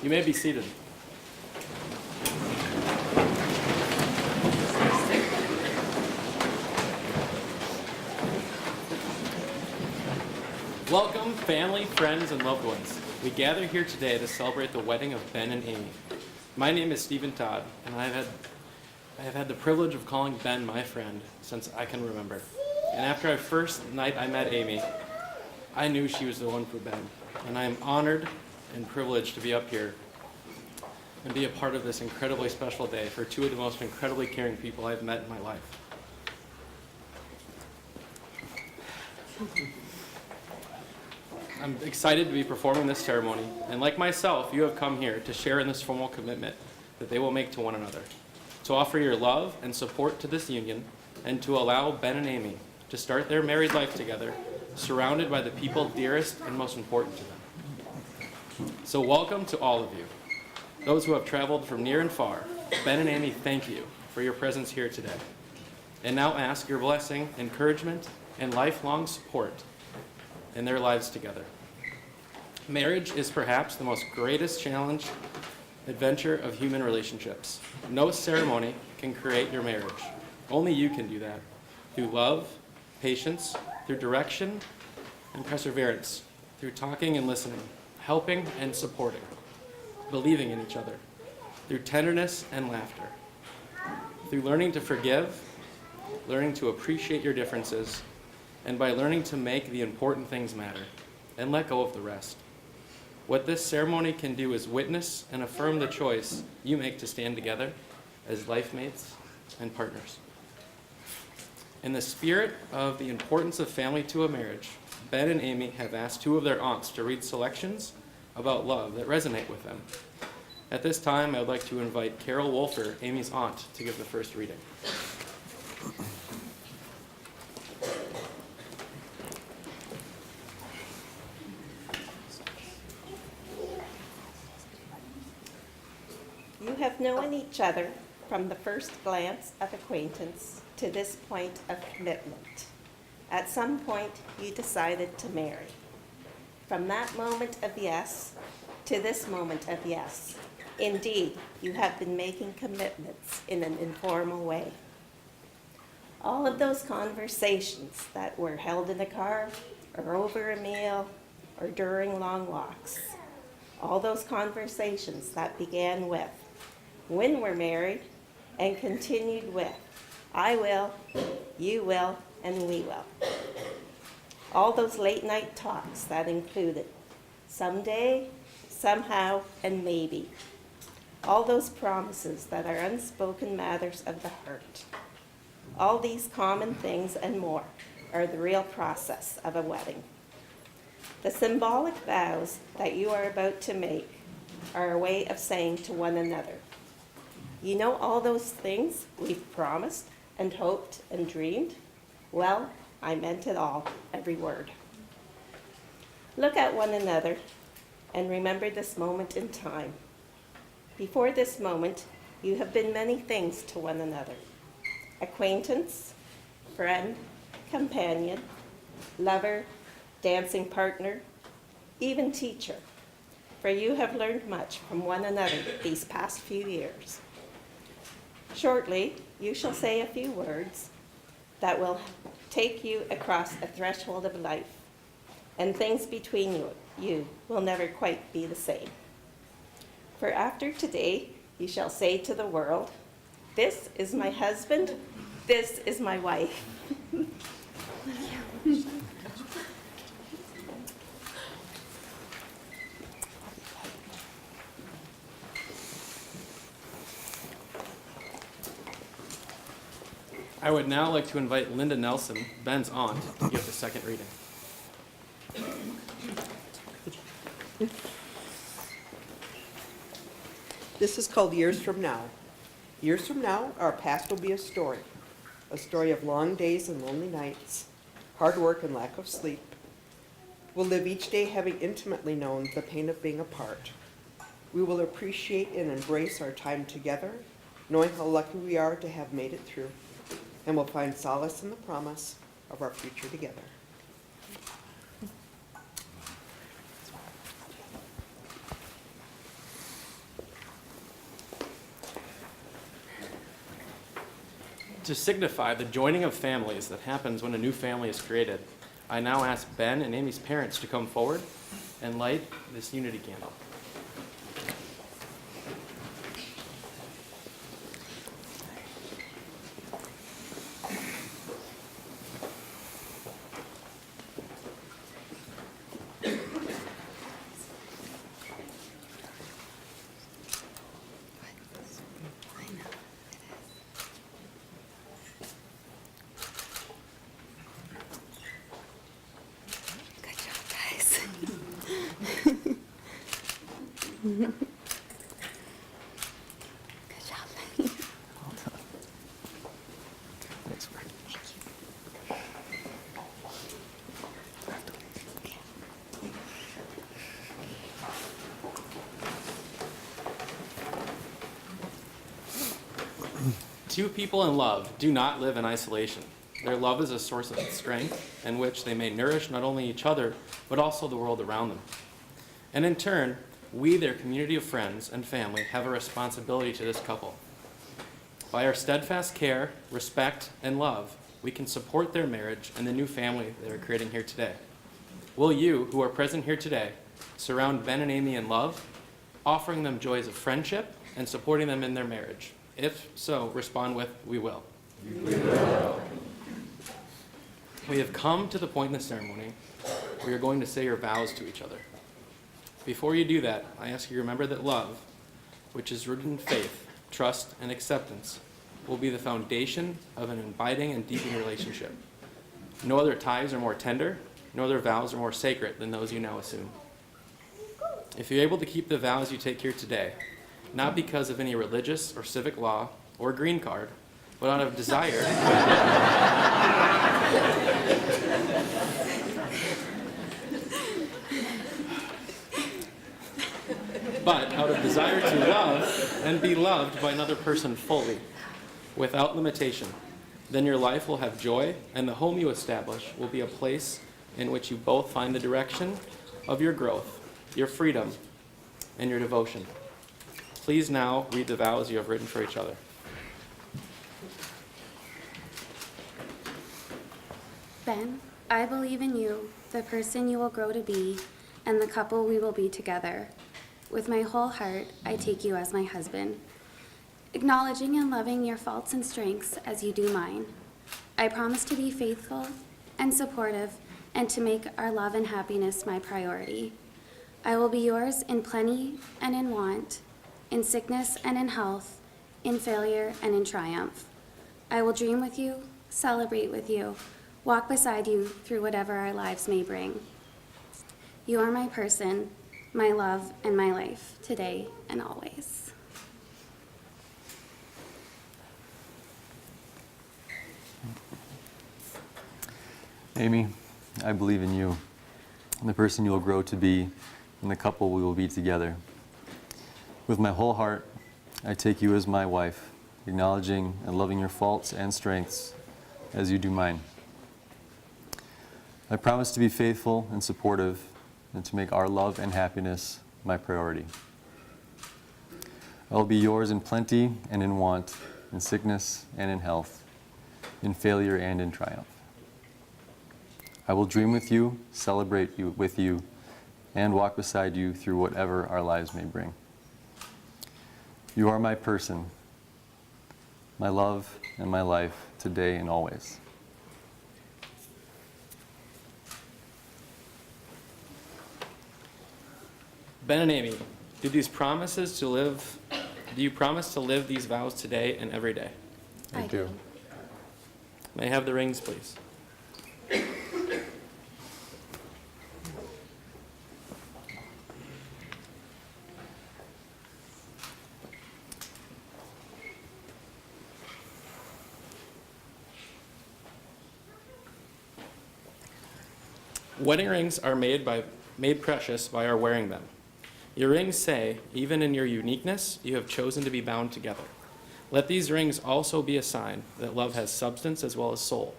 You may be seated. Welcome, family, friends, and loved ones. We gather here today to celebrate the wedding of Ben and Amy. My name is Stephen Todd, and I have had the privilege of calling Ben my friend since I can remember. And after our first night I met Amy, I knew she was the one for Ben. And I am honored and privileged to be up here and be a part of this incredibly special day for two of the most incredibly caring people I've met in my life. I'm excited to be performing this ceremony, and like myself, you have come here to share in this formal commitment that they will make to one another, to offer your love and support to this union, and to allow Ben and Amy to start their married life together, surrounded by the people dearest and most important to them. So welcome to all of you. Those who have traveled from near and far, Ben and Amy, thank you for your presence here today. And now ask your blessing, encouragement, and lifelong support in their lives together. Marriage is perhaps the most greatest challenge, adventure of human relationships. No ceremony can create your marriage. Only you can do that. Through love, patience, through direction and perseverance, through talking and listening, helping and supporting, believing in each other, through tenderness and laughter, through learning to forgive, learning to appreciate your differences, and by learning to make the important things matter and let go of the rest. What this ceremony can do is witness and affirm the choice you make to stand together as life mates and partners. In the spirit of the importance of family to a marriage, Ben and Amy have asked two of their aunts to read selections about love that resonate with them. At this time, I would like to invite Carol Wolfer, Amy's aunt, to give the first reading. You have known each other from the first glance of acquaintance to this point of commitment. At some point, you decided to marry. From that moment of yes to this moment of yes, indeed, you have been making commitments in an informal way. All of those conversations that were held in the car, or over a meal, or during long walks, all those conversations that began with, when we're married, and continued with, I will, you will, and we will. All those late night talks that included someday, somehow, and maybe. All those promises that are unspoken matters of the heart. All these common things and more are the real process of a wedding. The symbolic vows that you are about to make are a way of saying to one another, you know all those things we've promised and hoped and dreamed? Well, I meant it all, every word. Look at one another and remember this moment in time. Before this moment, you have been many things to one another. Acquaintance, friend, companion, lover, dancing partner, even teacher. For you have learned much from one another these past few years. Shortly, you shall say a few words that will take you across a threshold of life, and things between you will never quite be the same. For after today, you shall say to the world, this is my husband, this is my wife. I would now like to invite Linda Nelson, Ben's aunt, to give the second reading. This is called Years From Now. Years from now, our past will be a story of long days and lonely nights, hard work and lack of sleep. We'll live each day having intimately known the pain of being apart. We will appreciate and embrace our time together, knowing how lucky we are to have made it through, and we'll find solace in the promise of our future together. To signify the joining of families that happens when a new family is created, I now ask Ben and Amy's parents to come forward and light this unity candle. Good job, guys. Good job. Thanks, Mark. Two people in love do not live in isolation. Their love is a source of strength in which they may nourish not only each other, but also the world around them. And in turn, we, their community of friends and family, have a responsibility to this couple. By our steadfast care, respect, and love, we can support their marriage and the new family they are creating here today. Will you, who are present here today, surround Ben and Amy in love, offering them joys of friendship and supporting them in their marriage? If so, respond with, "We will." We will. We have come to the point in the ceremony where you're going to say your vows to each other. Before you do that, I ask you to remember that love, which is rooted in faith, trust, and acceptance, will be the foundation of an abiding and deepening relationship. No other ties are more tender, no other vows are more sacred than those you now assume. If you're able to keep the vows you take here today, not because of any religious or civic law or green card, but out of desire, but out of desire to love and be loved by another person fully, without limitation, then your life will have joy, and the home you establish will be a place in which you both find the direction of your growth, your freedom, and your devotion. Please now read the vows you have written for each other. Ben, I believe in you, the person you will grow to be, and the couple we will be together. With my whole heart, I take you as my husband, acknowledging and loving your faults and strengths as you do mine. I promise to be faithful and supportive and to make our love and happiness my priority. I will be yours in plenty and in want, in sickness and in health, in failure and in triumph. I will dream with you, celebrate with you, walk beside you through whatever our lives may bring. You are my person, my love, and my life, today and always. Amy, I believe in you, and the person you will grow to be, and the couple we will be together. With my whole heart, I take you as my wife, acknowledging and loving your faults and strengths as you do mine. I promise to be faithful and supportive and to make our love and happiness my priority. I will be yours in plenty and in want, in sickness and in health, in failure and in triumph. I will dream with you, celebrate with you, and walk beside you through whatever our lives may bring. You are my person, my love and my life, today and always. Ben and Amy, do you promise to live these vows today and every day? I do. May I have the rings, please? Wedding rings are made precious by our wearing them. Your rings say, even in your uniqueness, you have chosen to be bound together. Let these rings also be a sign that love has substance as well as soul,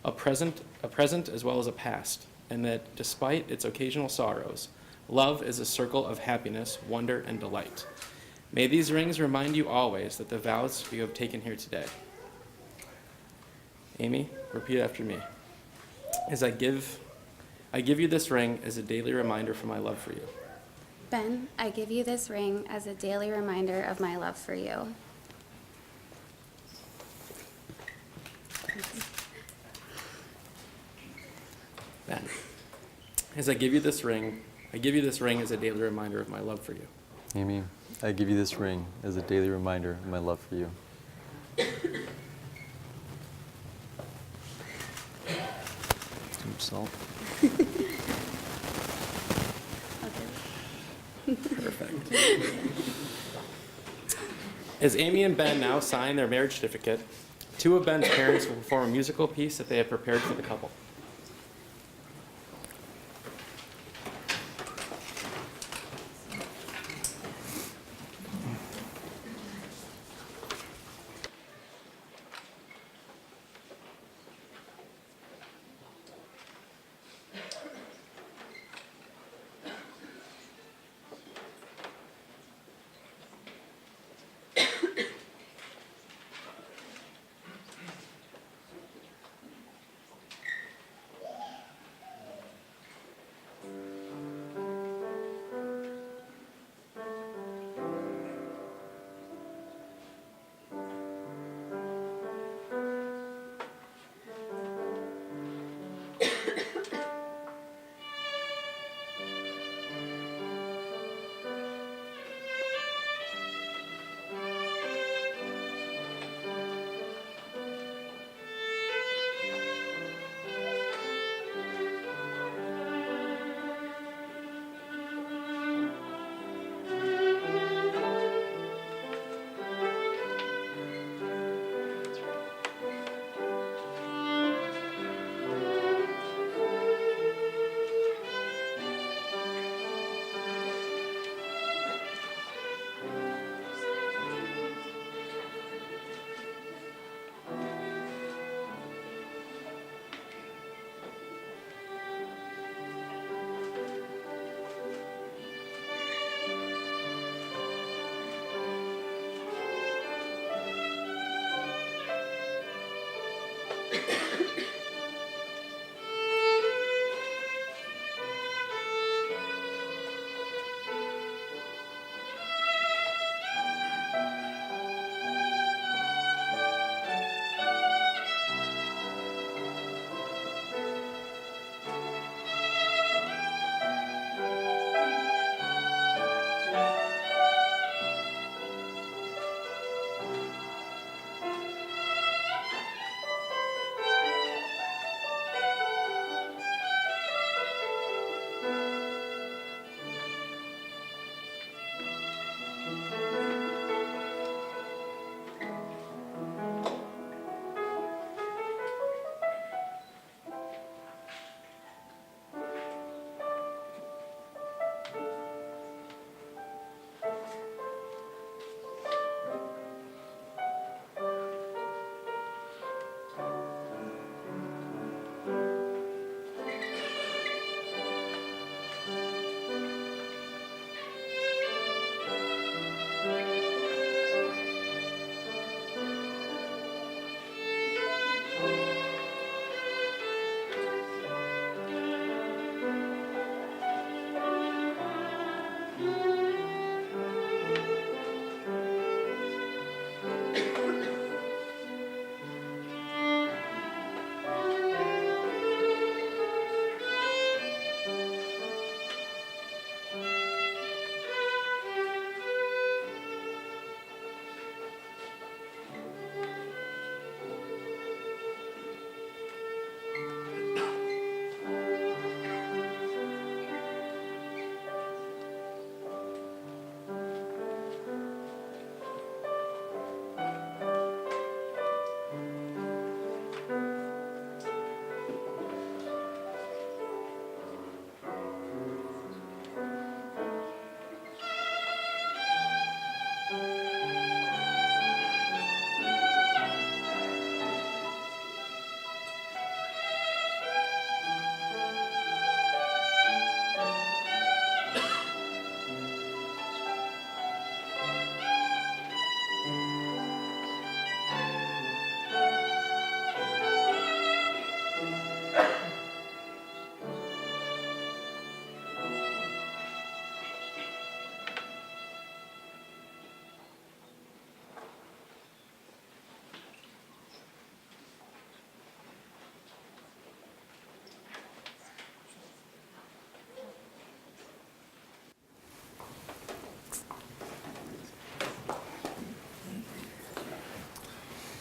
a present as well as a past, and that despite its occasional sorrows, love is a circle of happiness, wonder, and delight. May these rings remind you always that the vows you have taken here today. Amy, repeat after me. As I give you this ring as a daily reminder for my love for you. Ben, I give you this ring as a daily reminder of my love for you. Ben, as I give you this ring as a daily reminder of my love for you. Amy, I give you this ring as a daily reminder of my love for you. Too much salt. Perfect. As Amy and Ben now sign their marriage certificate, two of Ben's parents will perform a musical piece that they have prepared for the couple.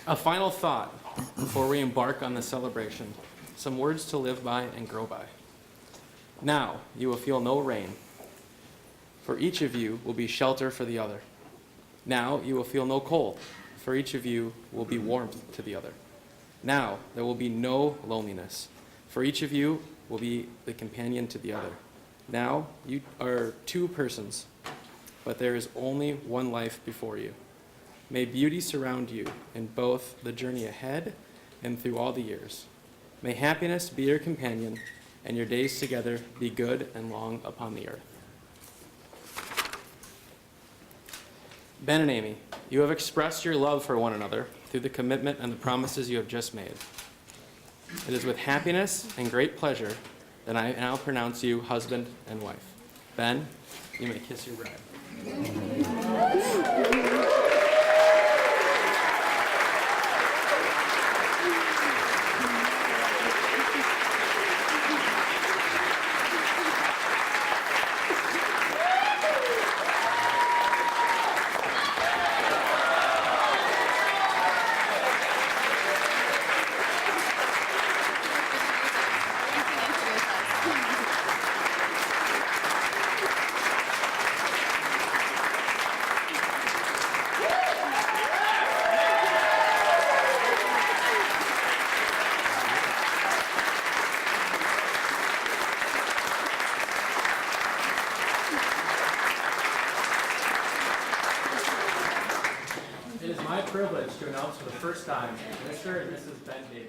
A final thought before we embark on the celebration. Some words to live by and grow by. Now you will feel no rain, for each of you will be shelter for the other. Now you will feel no cold, for each of you will be warmth to the other. Now there will be no loneliness, for each of you will be the companion to the other. Now you are two persons, but there is only one life before you. May beauty surround you in both the journey ahead and through all the years. May happiness be your companion, and your days together be good and long upon the earth. Ben and Amy, you have expressed your love for one another through the commitment and the promises you have just made. It is with happiness and great pleasure that I now pronounce you husband and wife. Ben, you may kiss your bride. It is my privilege to announce for the first time Mr. and Mrs. Ben Davies.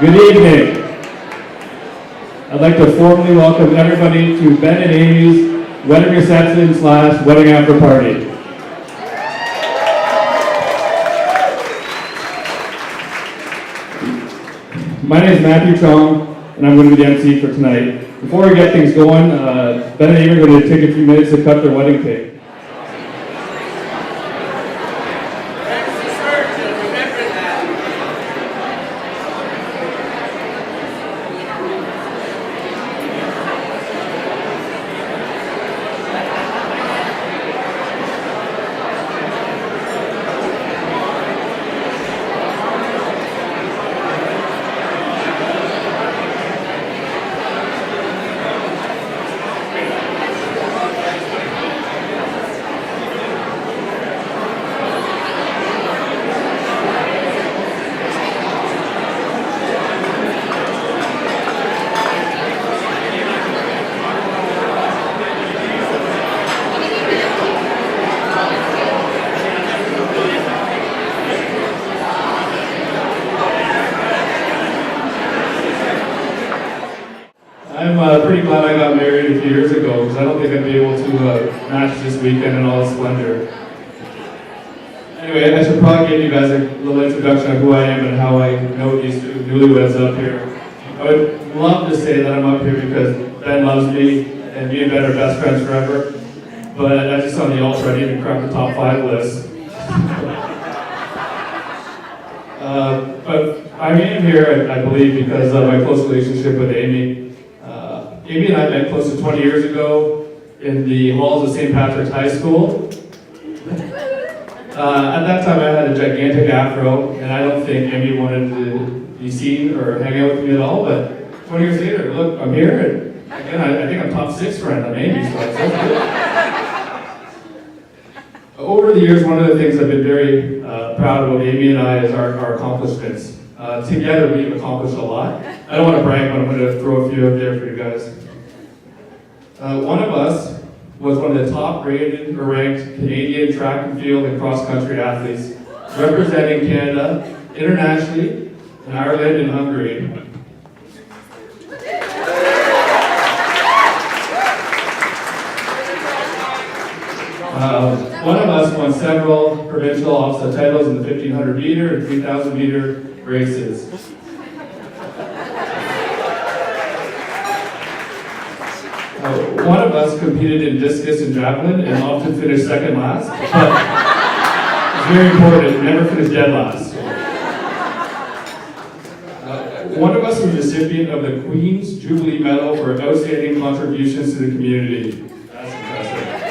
Good evening. I'd like to formally welcome everybody to Ben and Amy's wedding reception / wedding after party. My name is Matthew Chong, and I'm going to be the MC for tonight. Before we get things going, Ben and Amy are going to take a few minutes to cut their wedding cake. I'm pretty glad I got married a few years ago because I don't think I'd be able to match this weekend in all its splendor. Anyway, I should probably give you guys a little introduction of who I am and how I know these two newlyweds up here. I would love to say that I'm up here because Ben loves me and me and Ben are best friends forever. But I just on the altar, I didn't even crack the top 5 list. But I am here, I believe, because of my close relationship with Amy. Amy and I met close to 20 years ago in the halls of St. Patrick's High School. At that time, I had a gigantic afro, and I don't think Amy wanted to be seen or hang out with me at all. But 20 years later, look, I'm here, and again, I think I'm top 6 friend on Amy, so it's good. Over the years, one of the things I've been very proud about Amy and I is our accomplishments. Together, we've accomplished a lot. I don't want to brag, but I'm going to throw a few up there for you guys. One of us was one of the top rated or ranked Canadian track and field and cross-country athletes, representing Canada internationally in Ireland and Hungary. One of us won several provincial officer titles in the 1500 meter and 3000 meter races. One of us competed in discus and javelin and often finished second last, but it's very important, never finished dead last. One of us was recipient of the Queen's Jubilee Medal for outstanding contributions to the community. That's impressive.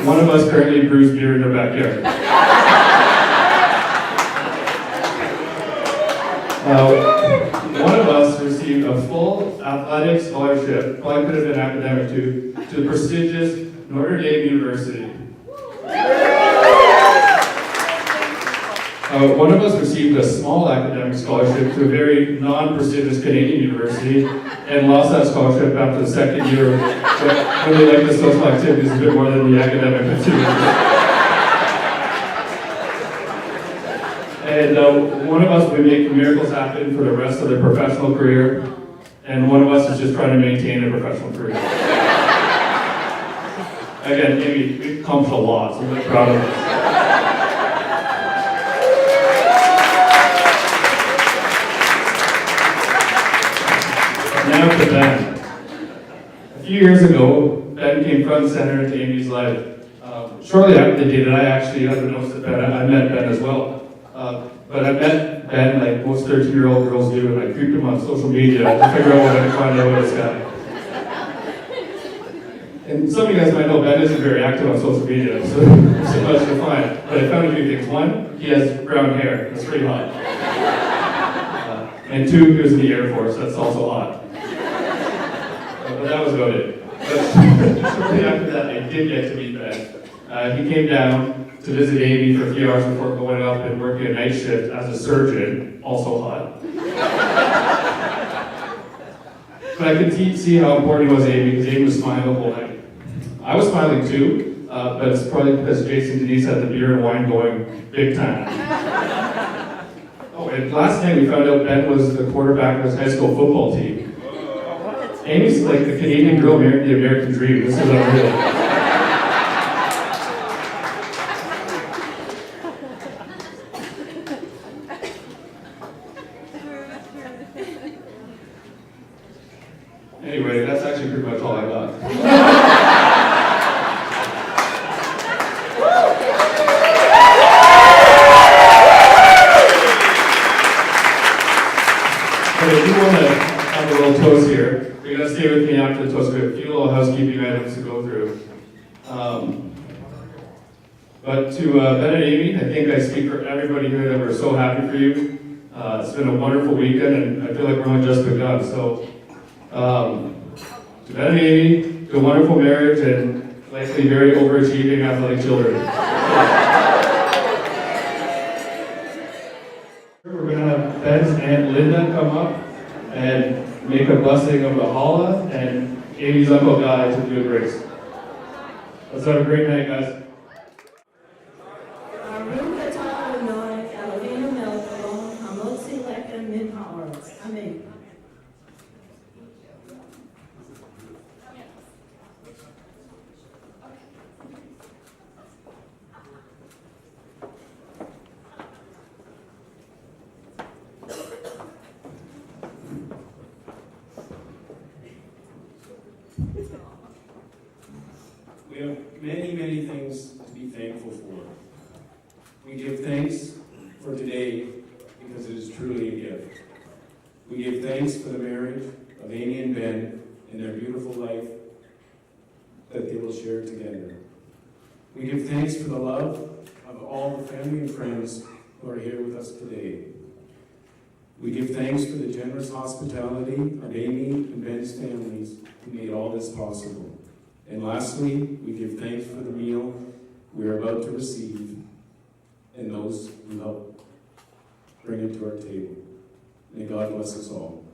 One of us currently brews beer in their backyard. One of us received a full athletic scholarship, probably could have been academic too, to the prestigious Notre Dame University. One of us received a small academic scholarship to a very non-prestigious Canadian university and lost that scholarship after the second year when they liked the social activities a bit more than the academic activities. And one of us will be making miracles happen for the rest of their professional career, and one of us is just trying to maintain a professional career. Again, maybe we've accomplished a lot, so I'm really proud of us. Now to Ben. A few years ago, Ben came front and center into Amy's life. Shortly after they dated, I actually, unbeknownst to Ben, I met Ben as well. But I met Ben like most 13-year-old girls do, and I creeped him on social media to figure out what I could find out about this guy. And some of you guys might know Ben isn't very active on social media, so much to find. But I found a few things. One, he has brown hair. That's pretty hot. And 2, he was in the Air Force. That's also hot. But that was about it. But shortly after that, I did get to meet Ben. He came down to visit Amy for a few hours before going up and working a night shift as a surgeon, also hot. But I could see how important he was to Amy, because Amy was smiling the whole night. I was smiling too, but it's probably because Jason and Denise had the beer and wine going big time. Oh, and last night we found out Ben was the quarterback of his high school football team. Amy's like the Canadian girl married the American dream. This is unreal. Anyway, that's actually pretty much all I got. But I do want to have a little toast here. You're going to stay with me after the toast. We have a few little housekeeping items to go through. But to Ben and Amy, I think I speak for everybody here that we're so happy for you. It's been a wonderful weekend, and I feel like we're only just begun. So, to Ben and Amy, to a wonderful marriage, and likely very overachieving athletic children. We're going to have Ben's Aunt Linda come up and make a blessing of the challah, and Amy's Uncle Guy to do a grace. Let's have a great night, guys. Amen. We have many, many things to be thankful for. We give thanks for today because it is truly a gift. We give thanks for the marriage of Amy and Ben and their beautiful life that they will share together. We give thanks for the love of all the family and friends who are here with us today. We give thanks for the generous hospitality of Amy and Ben's families who made all this possible. And lastly, we give thanks for the meal we are about to receive and those who help bring it to our table. May God bless us all.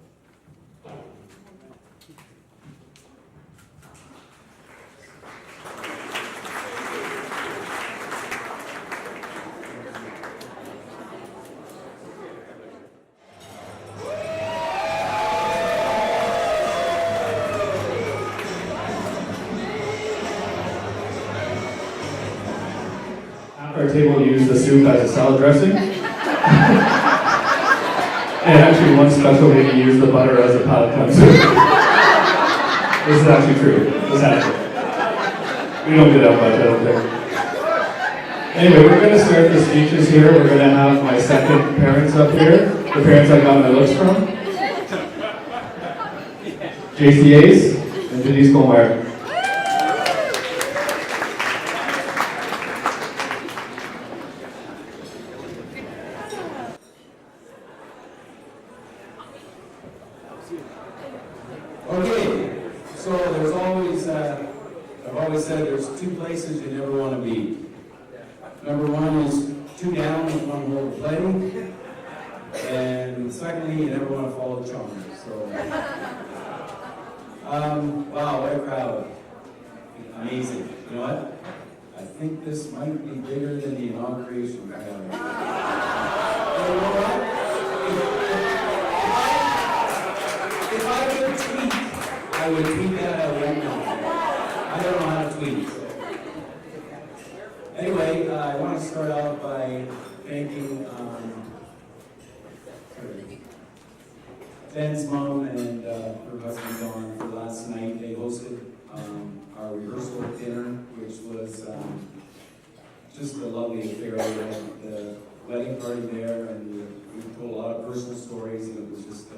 Our table used the soup as a salad dressing. And actually, one special lady used the butter as a palate cleanser. This is actually true. This happened. We don't do that much, I don't think. Anyway, we're going to start the speeches here. We're going to have my second parents up here, the parents I got my looks from. JCAs and Denise Colmeyer. Okay, so there's always, I've always said there's two places you never want to be. Number one is two down with one hole to play. And secondly, you never want to follow Chalmers. So, wow, what a crowd. Amazing. You know what? I think this might be bigger than the inauguration crowd. You know what? If I could tweet, I would tweet that out right now. I don't know how to tweet. So. Anyway, I want to start out by thanking Ben's mom and her husband Dawn for last night. They hosted our rehearsal dinner, which was just a lovely affair. We had the wedding party there, and we told a lot of personal stories, and it was just a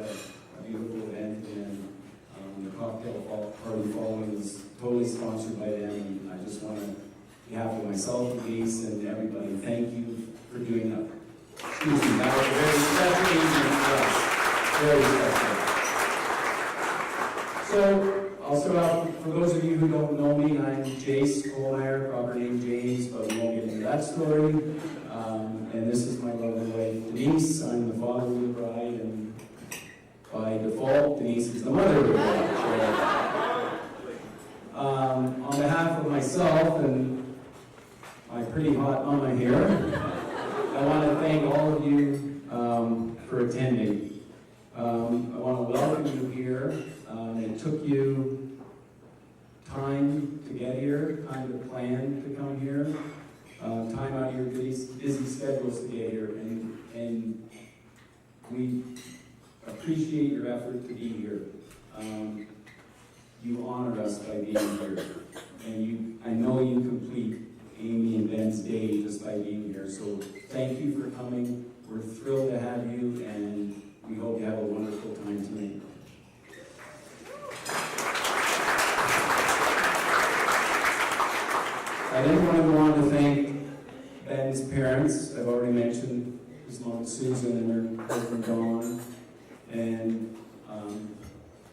beautiful event. And the cocktail party following was totally sponsored by them. And I just want to, on behalf of myself, Denise, and everybody, thank you for doing that. Excuse me, that was a very special evening for us. Very special. So, I'll start off, for those of you who don't know me, I'm Jace Kohlmeyer, proper name James, but we won't get into that story. And this is my lovely wife, Denise. I'm the father of the bride, and by default, Denise is the mother of the bride. On behalf of myself and my pretty hot mama here, I want to thank all of you for attending. I want to welcome you here. It took you time to get here, time to plan to come here, time out of your busy schedules to get here, and we appreciate your effort to be here. You honor us by being here, and I know you complete Amy and Ben's day just by being here. So thank you for coming. We're thrilled to have you, and we hope you have a wonderful time tonight. I then want to go on to thank Ben's parents. I've already mentioned his mom Susan and her husband Dawn, and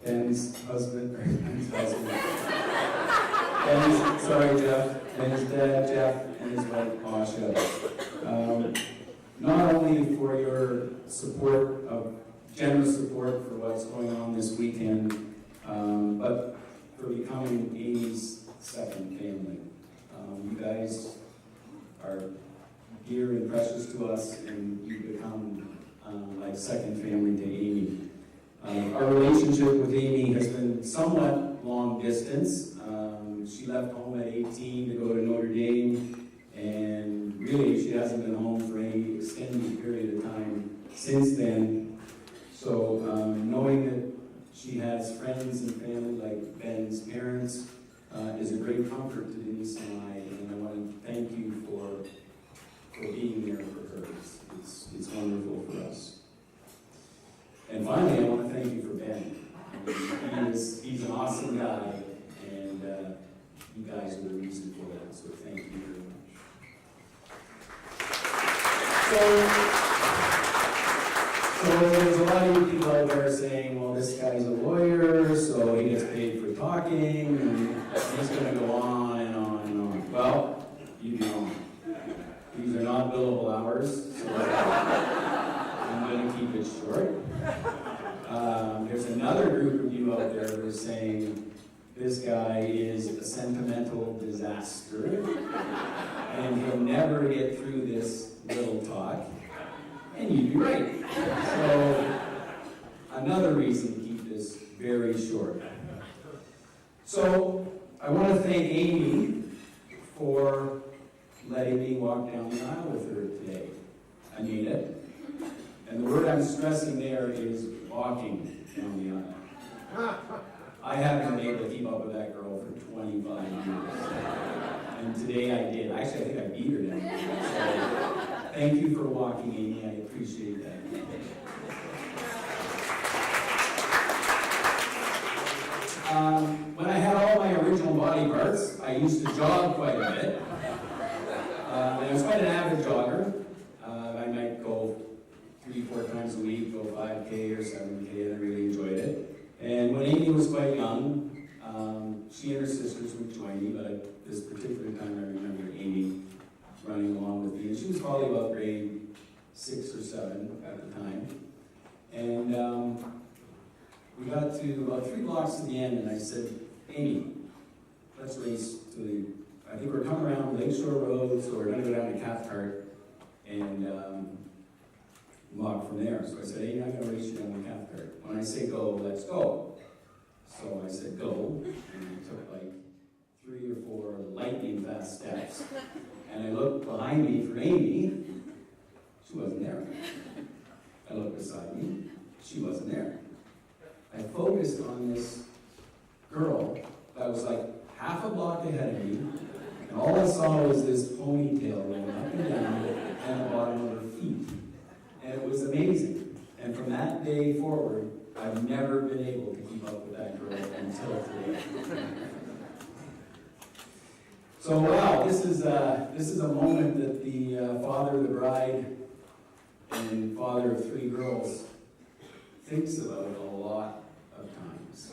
Ben's husband, Ben's dad Jeff, and his wife Asha. Not only for your support, generous support for what's going on this weekend, but for becoming Amy's second family. You guys are dear and precious to us, and you become like second family to Amy. Our relationship with Amy has been somewhat long distance. She left home at 18 to go to Notre Dame, and really she hasn't been home for any extended period of time since then. So knowing that she has friends and family like Ben's parents is a great comfort to Denise and I want to thank you for being there for her. It's wonderful for us. And finally, I want to thank you for Ben. I mean, he's an awesome guy, and you guys are the reason for that, so thank you very much. So there's a lot of you people out there saying, well, this guy's a lawyer, so he gets paid for talking, and he's going to go on and on and on. Well, you know, these are not billable hours, so I'm going to keep it short. There's another group of you out there who are saying, this guy is a sentimental disaster, and he'll never get through this little talk. And you'd be right. So, another reason to keep this very short. So, I want to thank Amy for letting me walk down the aisle with her today. I mean it. And the word I'm stressing there is walking down the aisle. I haven't been able to keep up with that girl for 25 years. And today I did. Actually, I think I beat her down there. So, thank you for walking, Amy. I appreciate that. When I had all my original body parts, I used to jog quite a bit. And I was quite an avid jogger. I might go 3-4 times a week, go 5K or 7K, and I really enjoyed it. And when Amy was quite young, she and her sisters would join me, but at this particular time I remember Amy running along with me. And she was probably about grade 6 or 7 at the time. And we got to about 3 blocks to the end, and I said, Amy, let's race to the, I think we're coming around Lakeshore Road, so we're going to go down to Cathcart and walk from there. So I said, Amy, I'm going to race you down to Cathcart. When I say go, let's go. So I said go, and I took like 3 or 4 lightning fast steps. And I looked behind me for Amy. She wasn't there. I looked beside me. She wasn't there. I focused on this girl that was like half a block ahead of me, and all I saw was this ponytail going up and down and the bottom of her feet. And it was amazing. And from that day forward, I've never been able to keep up with that girl until today. So wow, this is a moment that the father of the bride and father of 3 girls thinks about a lot of times.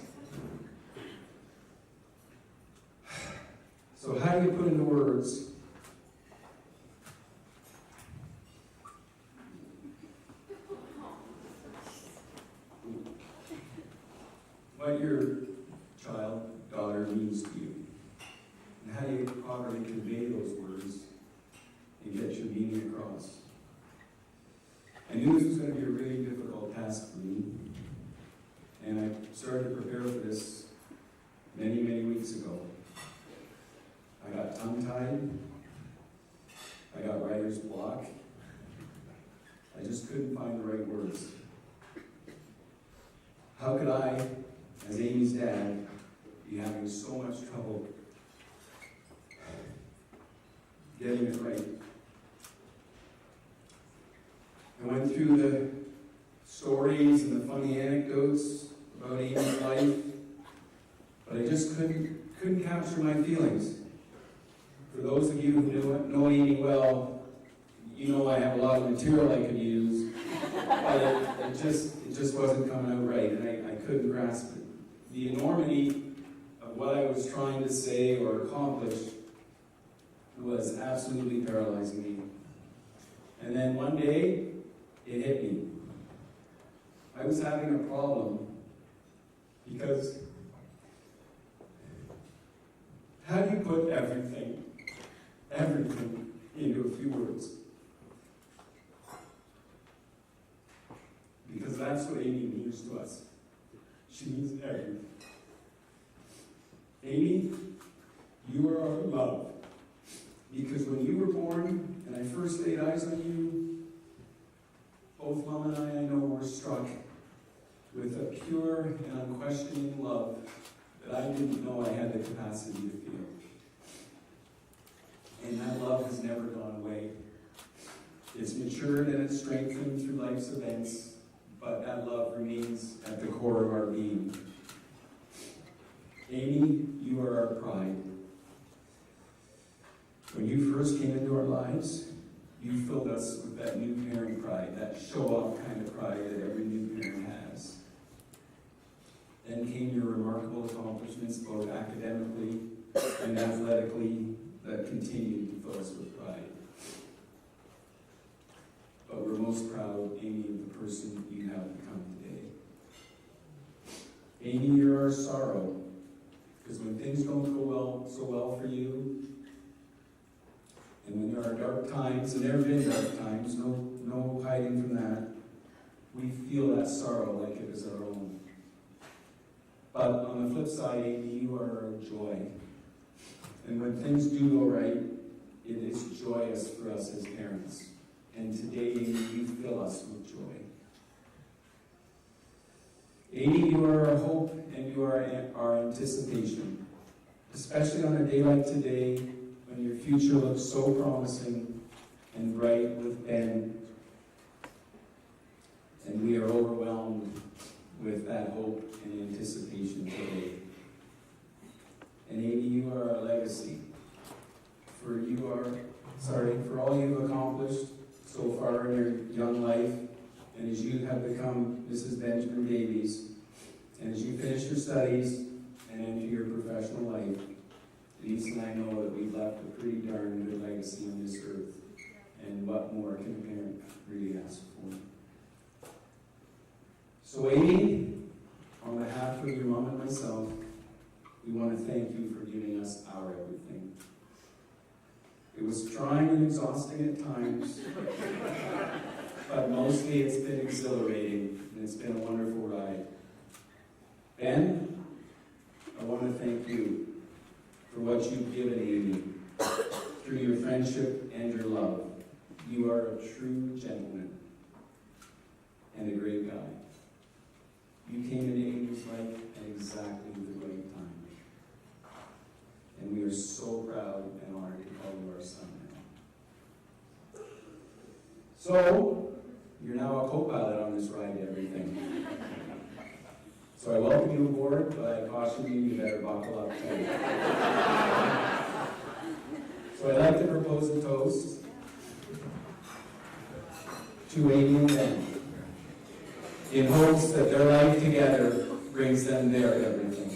So how do you put into words what your child, daughter means to you? And how do you properly convey those words and get your meaning across? I knew this was going to be a really difficult task for me, and I started to prepare for this many, many weeks ago. I got tongue-tied. I got writer's block. I just couldn't find the right words. How could I, as Amy's dad, be having so much trouble getting it right? I went through the stories and the funny anecdotes about Amy's life, but I just couldn't capture my feelings. For those of you who know Amy well, you know I have a lot of material I could use, but it just wasn't coming out right, and I couldn't grasp it. The enormity of what I was trying to say or accomplish was absolutely paralyzing me. And then one day, it hit me. I was having a problem because how do you put everything into a few words? Because that's what Amy means to us. She means everything. Amy, you are our love. Because when you were born and I first laid eyes on you, both Mom and I know, were struck with a pure and unquestioning love that I didn't know I had the capacity to feel. never gone away. It's matured and it's strengthened through life's events, but that love remains at the core of our being. Amy, you are our pride. When you first came into our lives, you filled us with that new parent pride, that show-off kind of pride that every new parent has. Then came your remarkable accomplishments, both academically and athletically, that continued to fill us with pride. But we're most proud, Amy, of the person you have become today. Amy, you're our sorrow, because when things don't go so well for you, and when there are dark times, and there have been dark times, no hiding from that, we feel that sorrow like it is our own. But on the flip side, Amy, you are our joy. And when things do go right, it is joyous for us as parents. And today, Amy, you fill us with joy. Amy, you are our hope and you are our anticipation. Especially on a day like today, when your future looks so promising and bright with Ben. And we are overwhelmed with that hope and anticipation today. And Amy, you are our legacy. For all you've accomplished so far in your young life, and as you have become Mrs. Benjamin Davies, and as you finish your studies and enter your professional life, Denise and I know that we've left a pretty darn good legacy on this earth. And what more can a parent really ask for? So Amy, on behalf of your mom and myself, we want to thank you for giving us our everything. It was trying and exhausting at times, but mostly it's been exhilarating, and it's been a wonderful ride. Ben, I want to thank you for what you've given Amy, through your friendship and your love. You are a true gentleman and a great guy. You came into Amy's life at exactly the right time. And we are so proud and honored to call you our son now. So, you're now a co-pilot on this ride to everything. So I welcome you aboard, but I caution you, you better buckle up too. So I'd like to propose a toast to Amy and Ben, in hopes that their life together brings them their everything.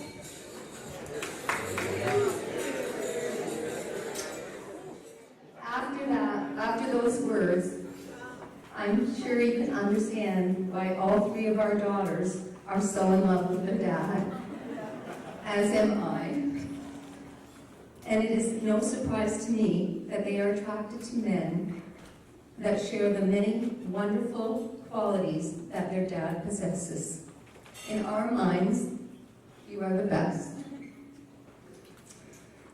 After those words, I'm sure you can understand why all three of our daughters are so in love with their dad, as am I. And it is no surprise to me that they are attracted to men that share the many wonderful qualities that their dad possesses. In our minds, you are the best.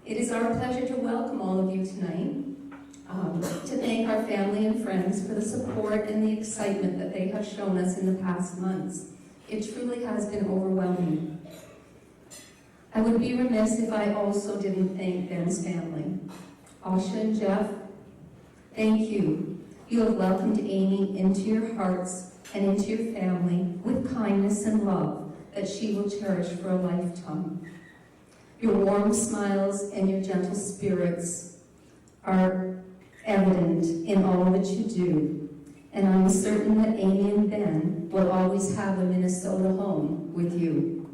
It is our pleasure to welcome all of you tonight, to thank our family and friends for the support and the excitement that they have shown us in the past months. It truly has been overwhelming. I would be remiss if I also didn't thank Ben's family. Asha and Jeff, thank you. You have welcomed Amy into your hearts and into your family with kindness and love that she will cherish for a lifetime. Your warm smiles and your gentle spirits are evident in all that you do, and I'm certain that Amy and Ben will always have a Minnesota home with you.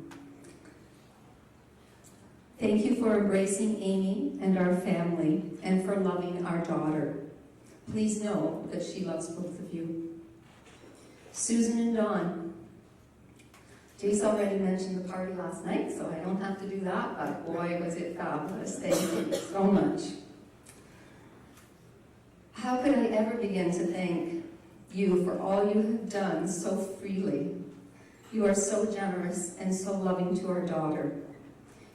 Thank you for embracing Amy and our family and for loving our daughter. Please know that she loves both of you. Susan and Dawn. Jace already mentioned the party last night, so I don't have to do that, but boy, was it fabulous. Thank you so much. How could I ever begin to thank you for all you have done so freely? You are so generous and so loving to our daughter.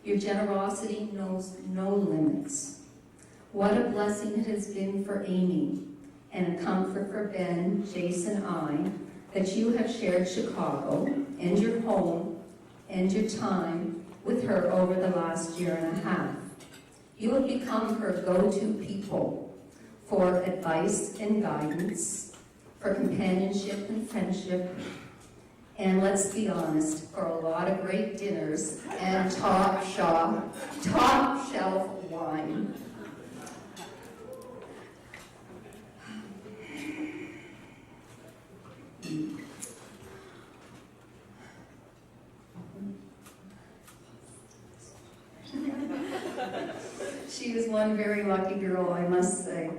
Your generosity knows no limits. What a blessing it has been for Amy, and a comfort for Ben, Jace, and I, that you have shared Chicago and your home and your time with her over the last year and a half. You have become her go-to people for advice and guidance, for companionship and friendship, and let's be honest, for a lot of great dinners and top shelf wine. She was one very lucky girl, I must say.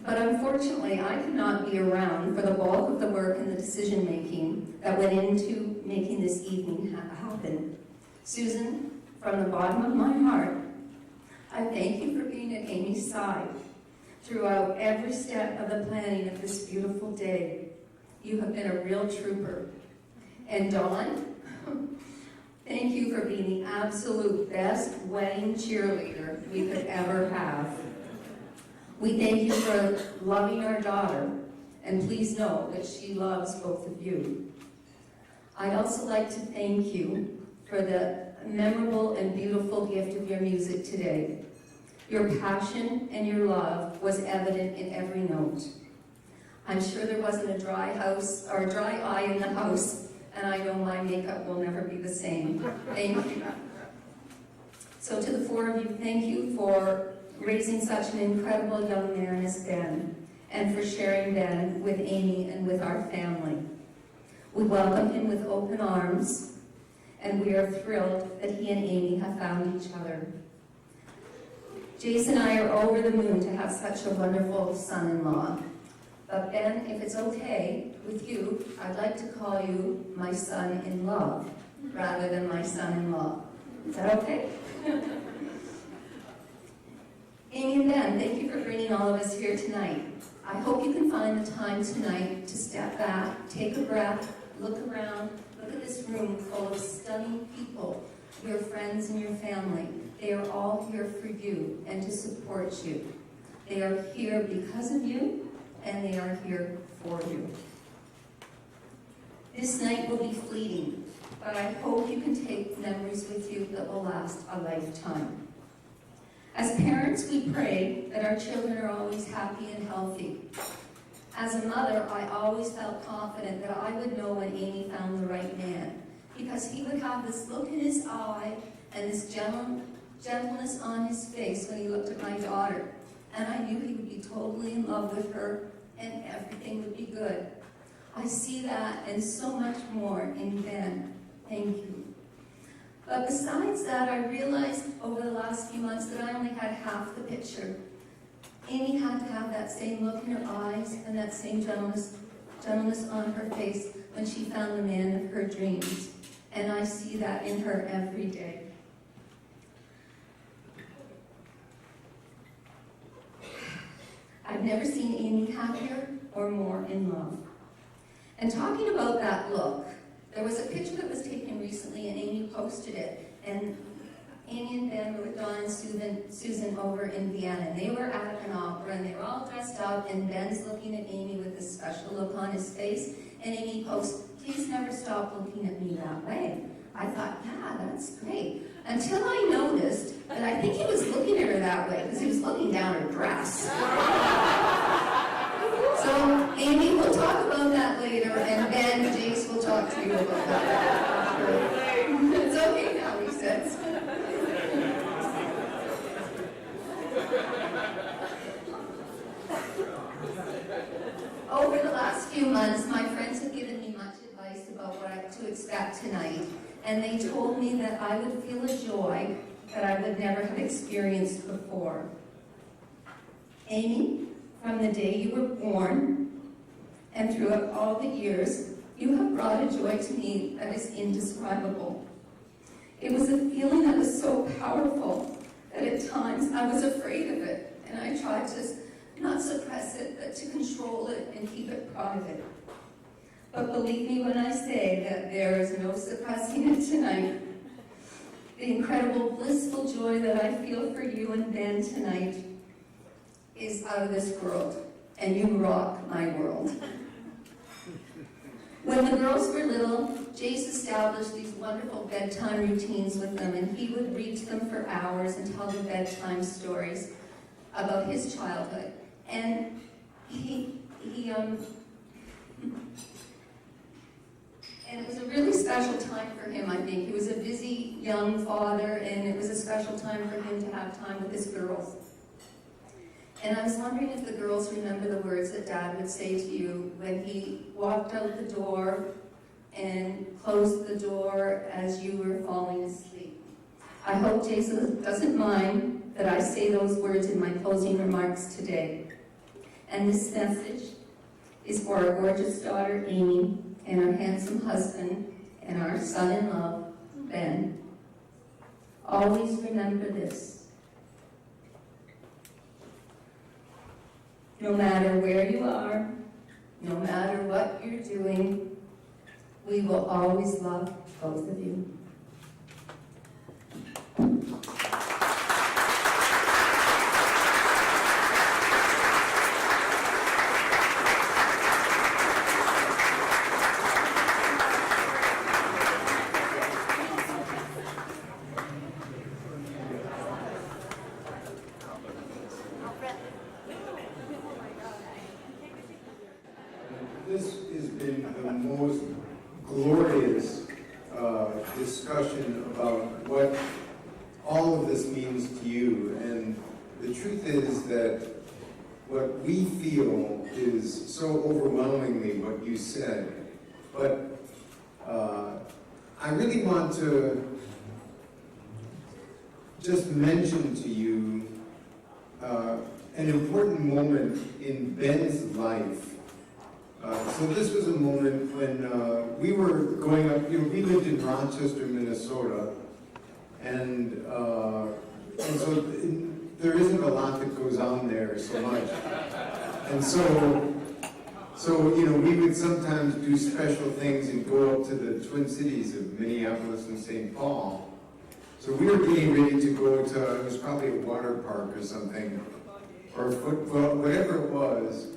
But unfortunately, I could not be around for the bulk of the work and the decision-making that went into making this evening happen. Susan, from the bottom of my heart, I thank you for being at Amy's side throughout every step of the planning of this beautiful day. You have been a real trooper. And Dawn, thank you for being the absolute best wedding cheerleader we could ever have. We thank you for loving our daughter, and please know that she loves both of you. I'd also like to thank you for the memorable and beautiful gift of your music today. Your passion and your love was evident in every note. I'm sure there wasn't a dry eye in the house, and I know my makeup will never be the same. Thank you. So to the four of you, thank you for raising such an incredible young man as Ben, and for sharing Ben with Amy and with our family. We welcome him with open arms, and we are thrilled that he and Amy have found each other. Jace and I are over the moon to have such a wonderful son-in-law. But Ben, if it's okay with you, I'd like to call you my son-in-law rather than my son-in-law. Is that okay? Amy and Ben, thank you for bringing all of us here tonight. I hope you can find the time tonight to step back, take a breath, look around, look at this room full of stunning people, your friends and your family. They are all here for you and to support you. They are here because of you, and they are here for you. This night will be fleeting, but I hope you can take memories with you that will last a lifetime. As parents, we pray that our children are always happy and healthy. As a mother, I always felt confident that I would know when Amy found the right man, because he would have this look in his eye and this gentleness on his face when he looked at my daughter. And I knew he would be totally in love with her and everything would be good. I see that and so much more in Ben. Thank you. But besides that, I realized over the last few months that I only had half the picture. Amy had to have that same look in her eyes and that same gentleness on her face when she found the man of her dreams. And I see that in her every day. I've never seen Amy happier or more in love. And talking about that look, there was a picture that was taken recently and Amy posted it. And Amy and Ben were with Dawn and Susan over in Vienna. And they were at an opera and they were all dressed up and Ben's looking at Amy with this special look on his face. And Amy posts, "Please never stop looking at me that way." I thought, yeah, that's great. Until I noticed that I think he was looking at her that way because he was looking down her dress. So, Amy, we'll talk about that later, and Ben and Jace will talk to you about that. It's okay now, he says. Over the last few months, my friends have given me much advice about what to expect tonight, and they told me that I would feel a joy that I would never have experienced before. Amy, from the day you were born and throughout all the years, you have brought a joy to me that is indescribable. It was a feeling that was so powerful that at times I was afraid of it, and I tried to not suppress it, but to control it and keep it private. But believe me when I say that there is no suppressing it tonight. The incredible blissful joy that I feel for you and Ben tonight is out of this world, and you rock my world. When the girls were little, Jace established these wonderful bedtime routines with them, and he would read to them for hours and tell them bedtime stories. about his childhood. And and it was a really special time for him, I think. He was a busy young father, and it was a special time for him to have time with his girls. And I was wondering if the girls remember the words that Dad would say to you when he walked out the door and closed the door as you were falling asleep. I hope Jason doesn't mind that I say those words in my closing remarks today. And this message is for our gorgeous daughter, Amy, and our handsome husband, and our son-in-law, Ben. Always remember this. No matter where you are, no matter what you're doing, we will always love both of you. This has been the most glorious discussion about what all of this means to you. And the truth is that what we feel is so overwhelmingly what you said. But I really want to just mention to you an important moment in Ben's life. So this was a moment when we were going up, we lived in Rochester, Minnesota, and so there isn't a lot that goes on there so much. And so we would sometimes do special things and go up to the Twin Cities of Minneapolis and St. Paul. So we were getting ready to go to, it was probably a water park or something, or football, whatever it was.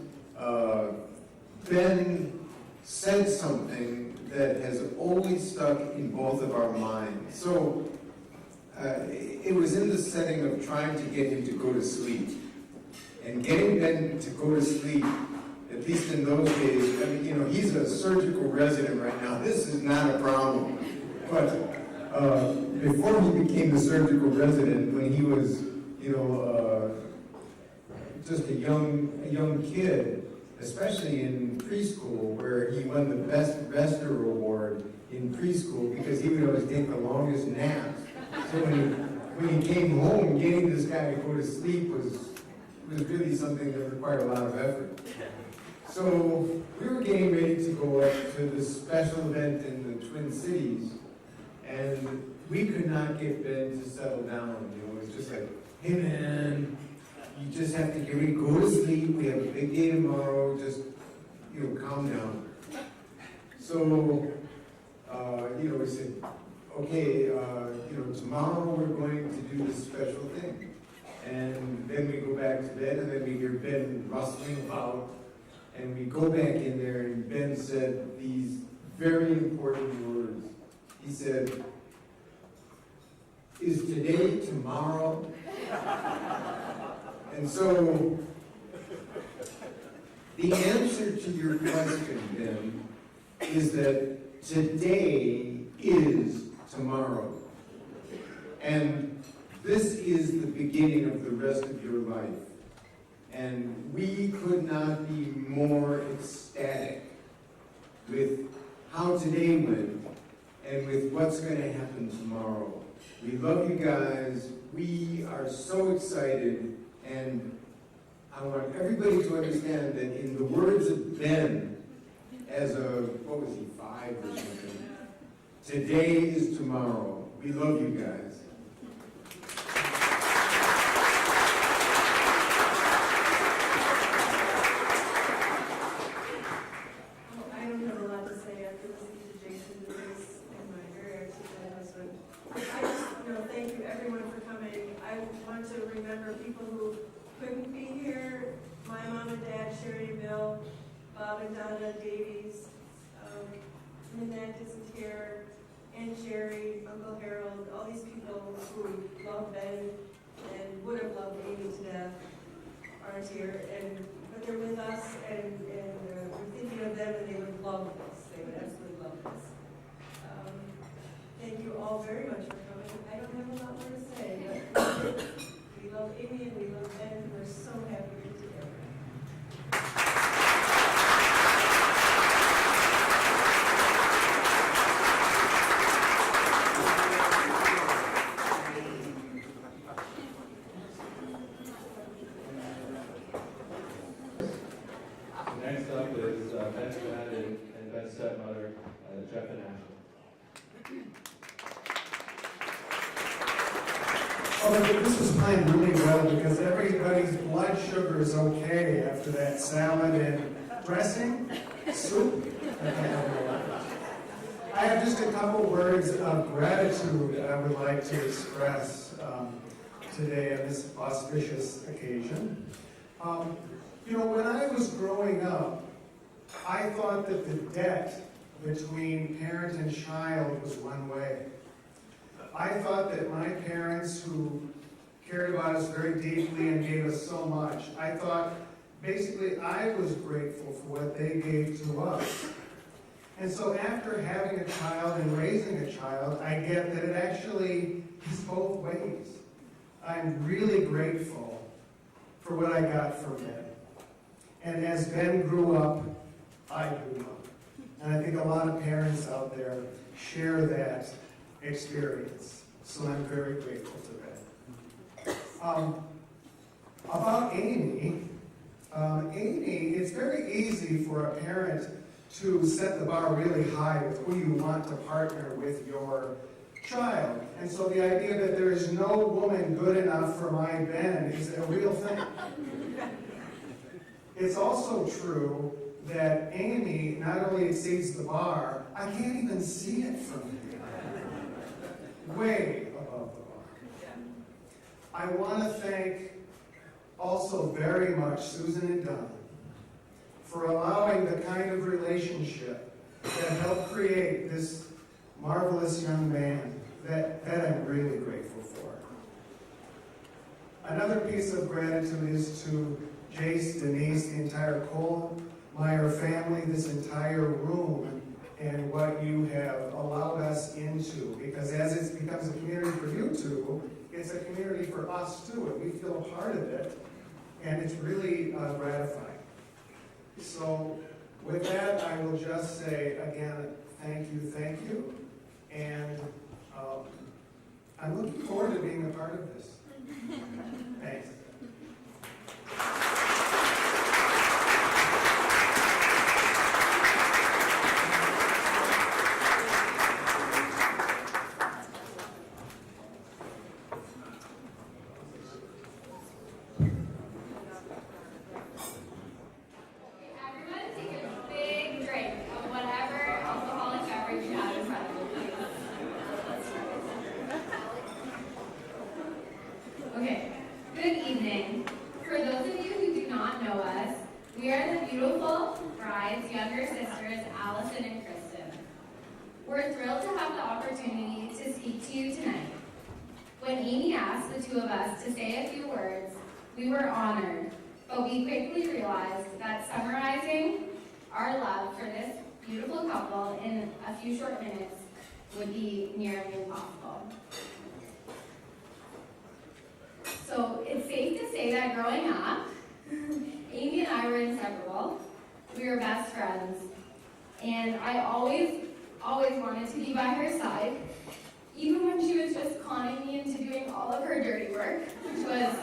Ben said something that has always stuck in both of our minds. So it was in the setting of trying to get him to go to sleep. And getting Ben to go to sleep, at least in those days, I mean, he's a surgical resident right now. This is not a problem. But before he became a surgical resident, when he was, just a young kid, especially in preschool, where he won the Best Rester Award in preschool because he would always take the longest naps. So when he came home, getting this guy to go to sleep was really something that required a lot of effort. So we were getting ready to go up to this special event in the Twin Cities, and we could not get Ben to settle down. It was just like, hey man, you just have to get ready, go to sleep. We have a big day tomorrow. Just, calm down. So, we said, okay, tomorrow we're going to do this special thing. And then we go back to bed, and then we hear Ben rustling about. And we go back in there, and Ben said these very important words. He said, "Is today tomorrow?" And so, the answer to your question, Ben, is that today is tomorrow. And this is the beginning of the rest of your life. And we could not be more ecstatic with how today went and with what's going to happen tomorrow. We love you guys. We are so excited. And I want everybody to understand that in the words of Ben, as what was he, 5 or something, today is tomorrow. We love you guys. I don't have a lot to say after listening to Jason and my very articulate husband. I just, thank you everyone for coming. I want to remember people who couldn't be here. My mom and dad, Sherry and Bill, Bob and Donna Davies, Minette isn't here, and Sherry, Uncle Harold, all these people who love Ben and would have loved Amy to death. aren't here, but they're with us, and we're thinking of them, and they would love this. They would absolutely love this. Thank you all very much for coming. I don't have a lot more to say, but we love Amy and we love Ben, and we're so happy you're together. Next up is Ben's dad and Ben's stepmother, Jeff and Ashley. Oh, but this was planned really well because everybody's blood sugar is okay after that salad and dressing, soup. I have just a couple words of gratitude I would like to express today on this auspicious occasion. You know, when I was growing up, I thought that the debt between parent and child was one way. I thought that my parents, who cared about us very deeply and gave us so much, I thought basically I was grateful for what they gave to us. And so after having a child and raising a child, I get that it actually is both ways. I'm really grateful for what I got from them. And as Ben grew up, I grew up. And I think a lot of parents out there share that experience. So I'm very grateful to Ben. About Amy, it's very easy for a parent to set the bar really high with who you want to partner with your child. And so the idea that there is no woman good enough for my Ben is a real thing. It's also true that Amy not only exceeds the bar, I can't even see it from here. Way above the bar. I want to thank also very much Susan and Don for allowing the kind of relationship that helped create this marvelous young man that I'm really grateful for. Another piece of gratitude is to Jace, Denise, the entire Kohlmeyer family, this entire room, and what you have allowed us into. Because as it becomes a community for you two, it's a community for us too, and we feel a part of it, and it's really gratifying. So with that, I will just say again, thank you, and I'm looking forward to being a part of this. Thanks. Everyone take a big drink of whatever alcoholic beverage you have in front of you, please. Okay, good evening. For those of you who do not know us, we are the beautiful bride's younger sisters, Allison and Kristen. We're thrilled to have the opportunity to speak to you tonight. When Amy asked the two of us to say a few words, we were honored, but we quickly realized that summarizing our love for this beautiful couple in a few short minutes would be nearly impossible. So it's safe to say that growing up, Amy and I were inseparable. We were best friends, and I always wanted to be by her side, even when she was just conning me into doing all of her dirty work, which was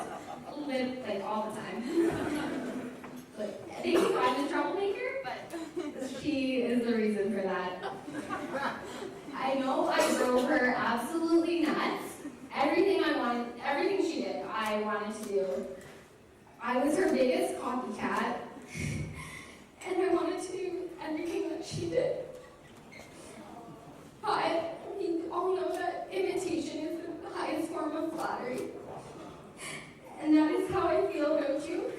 like all the time. Like, I think I'm the troublemaker, but she is the reason for that. I know I drove her absolutely nuts. Everything she did, I wanted to do. I was her biggest copycat, and I wanted to do everything that she did. But we all know that imitation is the highest form of flattery. And that is how I feel about you.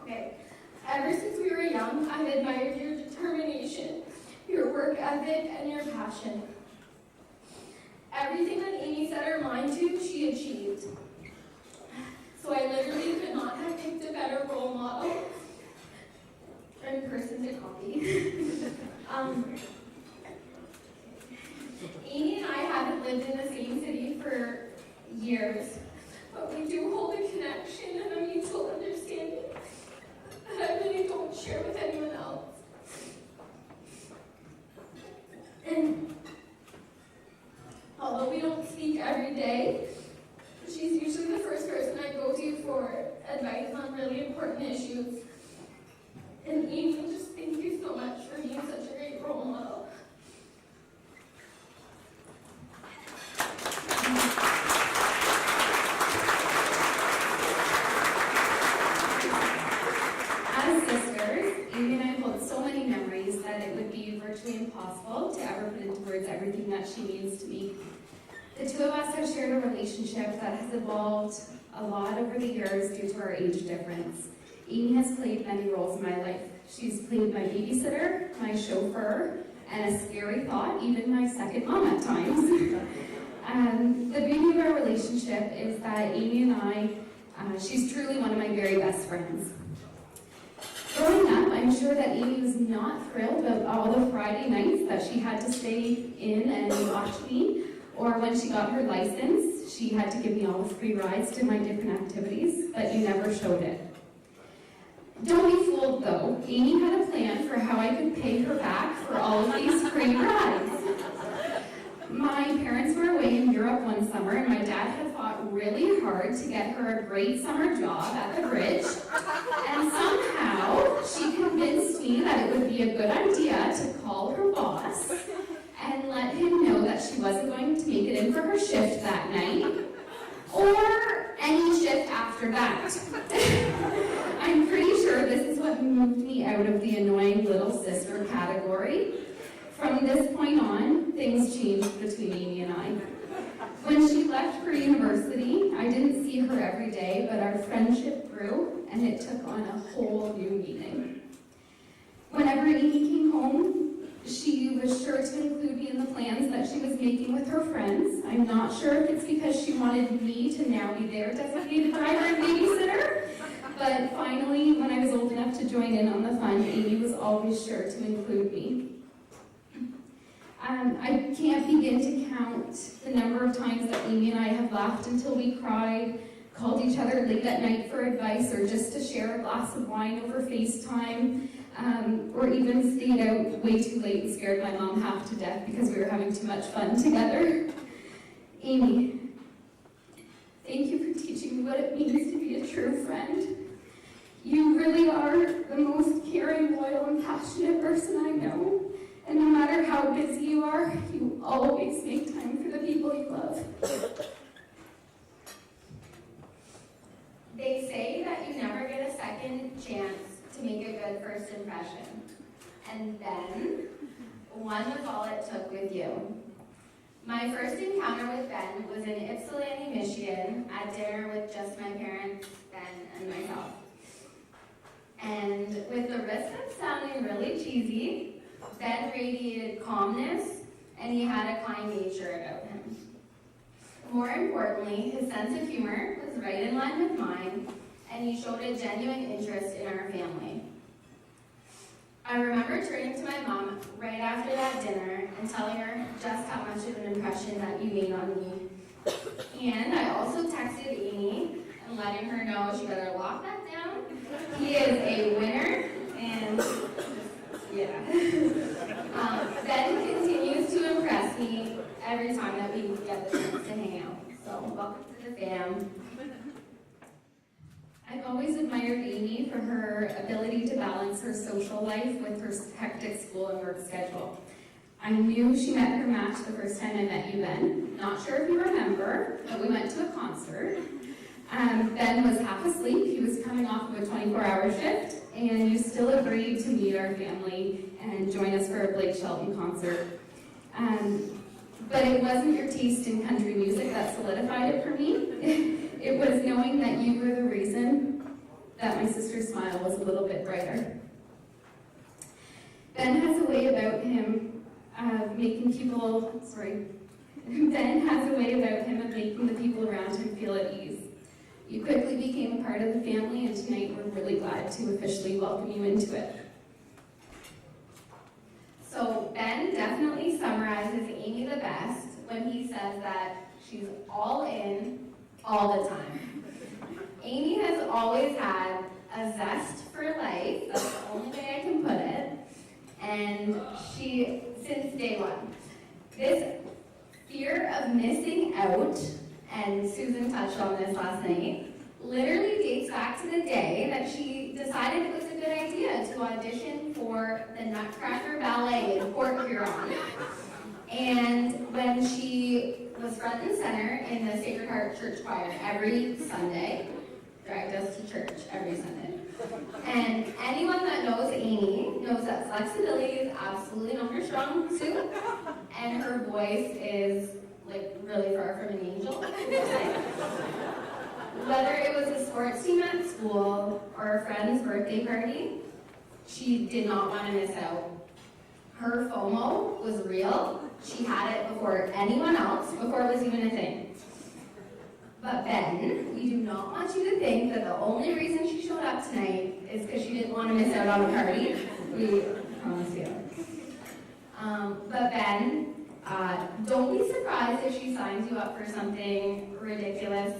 Okay, ever since we were young, I've admired your determination, your work ethic, and your passion. Everything that Amy set her mind to, she achieved. So I literally could not have picked a better role model or in person to copy. Amy and I haven't lived in the same city for years, but we do hold a connection and a mutual understanding that I really don't share with anyone else. And although we don't speak every day, she's usually the first person I go to for advice on really important issues. And Amy, just thank you so much for being such a great role model. As sisters, Amy and I hold so many memories that it would be virtually impossible to ever put into words everything that she means to me. The two of us have shared a relationship that has evolved a lot over the years due to our age difference. Amy has played many roles in my life. She's played my babysitter, my chauffeur, and a scary thought, even my second mom at times. The beauty of our relationship is that Amy and I, she's truly one of my very best friends. Growing up, I'm sure that Amy was not thrilled about all the Friday nights that she had to stay in and watch me, or when she got her license, she had to give me all the free rides to my different activities, but you never showed it. Don't be fooled though, Amy had a plan for how I could pay her back for all of these free rides. My parents were away in Europe one summer and my dad had fought really hard to get her a great summer job at the bridge, and somehow she convinced me that it would be a good idea to call her boss and let him know that she wasn't going to make it in for her shift that night, or any shift after that. I'm pretty sure this is what moved me out of the annoying little sister category. From this point on, things changed between Amy and I. When she left for university, I didn't see her every day, but our friendship grew, and it took on a whole new meaning. Whenever Amy came home, she was sure to include me in the plans that she was making with her friends. I'm not sure if it's because she wanted me to now be their designated driver and babysitter, but finally, when I was old enough to join in on the fun, Amy was always sure to include me. I can't begin to count the number of times that Amy and I have laughed until we cried, called each other late at night for advice, or just to share a glass of wine over FaceTime, or even stayed out way too late and scared my mom half to death because we were having too much fun together. Amy, thank you for teaching me what it means to be a true friend. You really are the most caring, loyal, and passionate person I know. And no matter how busy you are, you always make time for the people you love. They say that you never get a second chance to make a good first impression. And then, one was all it took with you. My first encounter with Ben was in Ypsilanti, Michigan, at dinner with just my parents, Ben, and myself. And with the risk of sounding really cheesy, Ben radiated calmness, and he had a kind nature about him. More importantly, his sense of humor was right in line with mine, and he showed a genuine interest in our family. I remember turning to my mom right after that dinner and telling her just how much of an impression that you made on me. And I also texted Amy and letting her know she better lock that down. He is a winner, and yeah. Ben continues to impress me every time that we get the chance to hang out. So welcome to the fam. I've always admired Amy for her ability to balance her social life with her hectic school and work schedule. I knew she met her match the first time I met you, Ben. Not sure if you remember, but we went to a concert. Ben was half asleep. He was coming off of a 24-hour shift, and you still agreed to meet our family and join us for a Blake Shelton concert. But it wasn't your taste in country music that solidified it for me. It was knowing that you were the reason that my sister's smile was a little bit brighter. Ben has a way about him of making people, Ben has a way about him of making the people around him feel at ease. You quickly became a part of the family, and tonight we're really glad to officially welcome you into it. So Ben definitely summarizes Amy the best when he says that she's all in all the time. Amy has always had a zest for life, that's the only way I can put it, and she, since day one, this fear of missing out, and Susan touched on this last night, literally dates back to the day that she decided it was a good idea to audition for the Nutcracker Ballet in Port Huron. And when she was front and center in the Sacred Heart Church Choir every Sunday, dragged us to church every Sunday. And anyone that knows Amy knows that flexibility is absolutely not her strong suit, and her voice is like really far from an angel. Whether it was a sports team at school or a friend's birthday party, she did not want to miss out. Her FOMO was real. She had it before anyone else, before it was even a thing. But Ben, we do not want you to think that the only reason she showed up tonight is because she didn't want to miss out on the party. We promise you. But Ben, don't be surprised if she signs you up for something ridiculous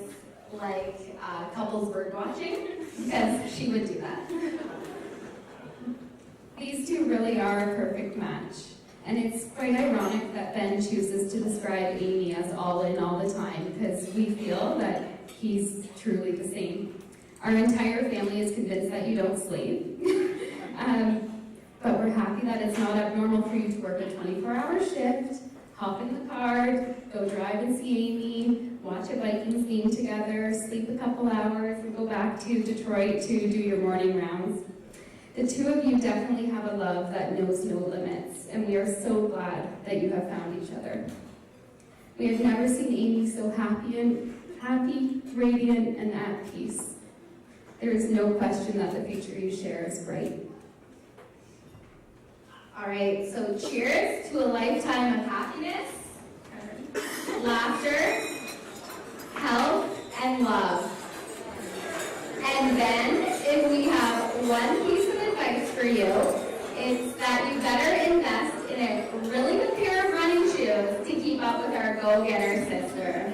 like couples bird watching, because she would do that. These two really are a perfect match, and it's quite ironic that Ben chooses to describe Amy as all in all the time, because we feel that he's truly the same. Our entire family is convinced that you don't sleep, but we're happy that it's not abnormal for you to work a 24-hour shift, hop in the car, go drive and see Amy, watch a Vikings game together, sleep a couple hours, and go back to Detroit to do your morning rounds. The two of you definitely have a love that knows no limits, and we are so glad that you have found each other. We have never seen Amy so happy, radiant, and at peace. There is no question that the future you share is bright. All right, so cheers to a lifetime of happiness, laughter, health, and love. And then, if we have one piece of advice for you, it's that you better invest in a really good pair of running shoes to keep up with our go-getter sister.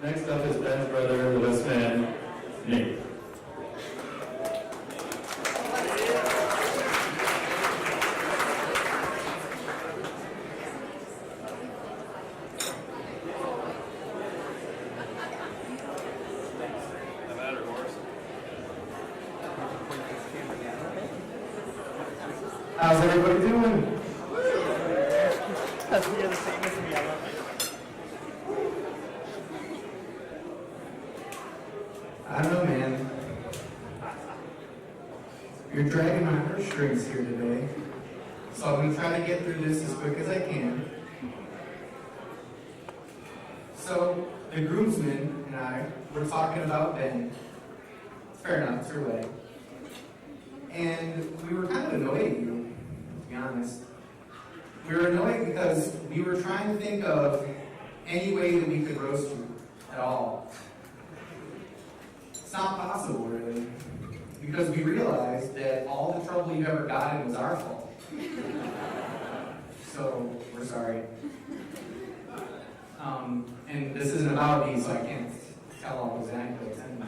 Next up is Ben's brother, the best man, Nate. How's everybody doing? I don't know, man. You're dragging my heartstrings here today. So I'm going to try to get through this as quick as I can. So, the groomsmen and I were talking about Ben. Fair enough, it's your wedding. And we were kind of annoyed at you, to be honest. We were annoyed because we were trying to think of any way that we could roast you at all. It's not possible, really, because we realized that all the trouble you ever got in was our fault. So, we're sorry. And this isn't about me, so I can't tell all those anecdotes anyway.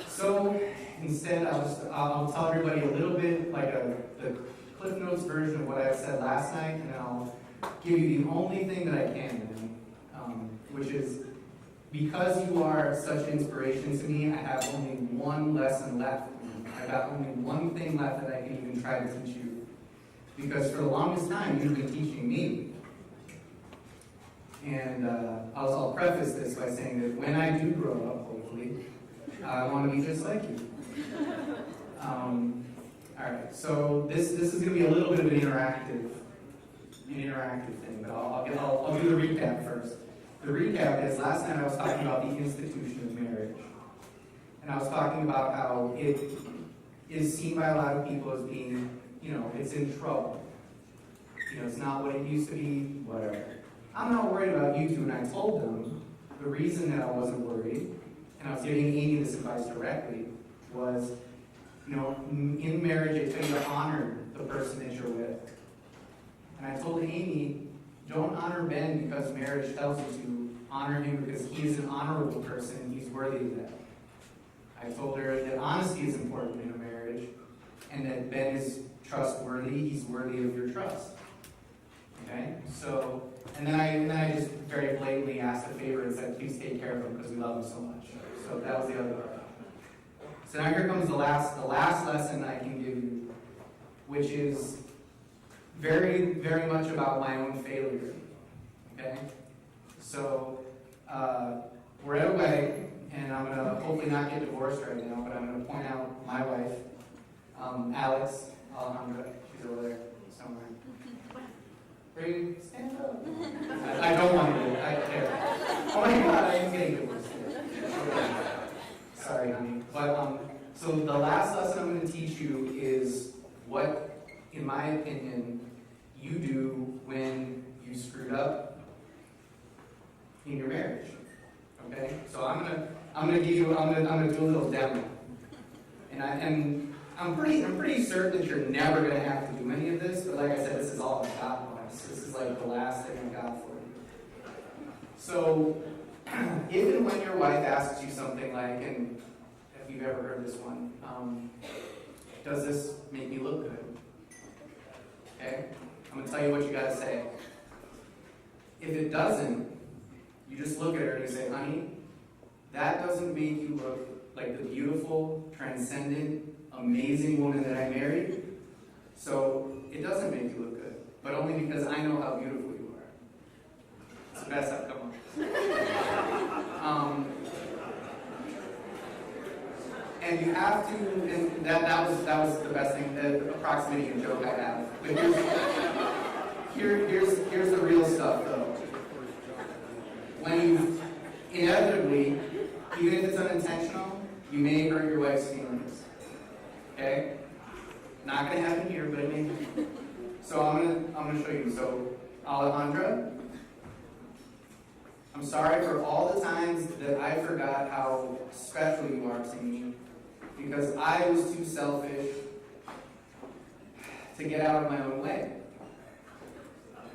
So, instead, I'll tell everybody a little bit, like the Cliff Notes version of what I said last night, and I'll give you the only thing that I can, which is, because you are such inspiration to me, I have only one lesson left. I've got only one thing left that I can even try to teach you. Because for the longest time, you've been teaching me. And I'll preface this by saying that when I do grow up, hopefully, I want to be just like you. All right, so this is going to be a little bit of an interactive thing, but I'll do the recap first. The recap is last night I was talking about the institution of marriage, and I was talking about how it is seen by a lot of people as being, it's in trouble. It's not what it used to be, whatever. I'm not worried about you two, and I told them the reason that I wasn't worried, and I was giving Amy this advice directly, was, in marriage, it's going to honor the person that you're with. And I told Amy, don't honor Ben because marriage tells you to. Honor him because he is an honorable person and he's worthy of that. I told her that honesty is important in a marriage and that Ben is trustworthy, he's worthy of your trust. Okay? So, and then I just very blatantly asked a favor and said, please take care of him because we love him so much. So that was the other part. So now here comes the last lesson I can give you, which is very, very much about my own failure. Okay? So, we're at a wedding, and I'm going to hopefully not get divorced right now, but I'm going to point out my wife, Alex Alejandra. She's over there somewhere. Ready? Stand up. I don't want to. I care. Oh my God, I am getting divorced. Sorry, honey. But, so the last lesson I'm going to teach you is what, in my opinion, you do when you screwed up in your marriage. Okay? So I'm gonna do a little demo. And I'm pretty certain that you're never gonna have to do any of this, but like I said, this is all I've got. This is like the last thing I've got for you. So if and when your wife asks you something like, and if you've ever heard this one, does this make me look good? Okay? I'm going to tell you what you got to say. If it doesn't, you just look at her and you say, honey, that doesn't make you look like the beautiful, transcendent, amazing woman that I married. So it doesn't make you look good, but only because I know how beautiful you are. It's the best I've come up. And you have to, and that was the best thing, the approximating a joke I have. But here's the real stuff though. When you inevitably, even if it's unintentional, you may hurt your wife's feelings. Okay? Not gonna happen here, but it may. So I'm gonna show you. So Alejandra, I'm sorry for all the times that I forgot how special you are to me because I was too selfish to get out of my own way.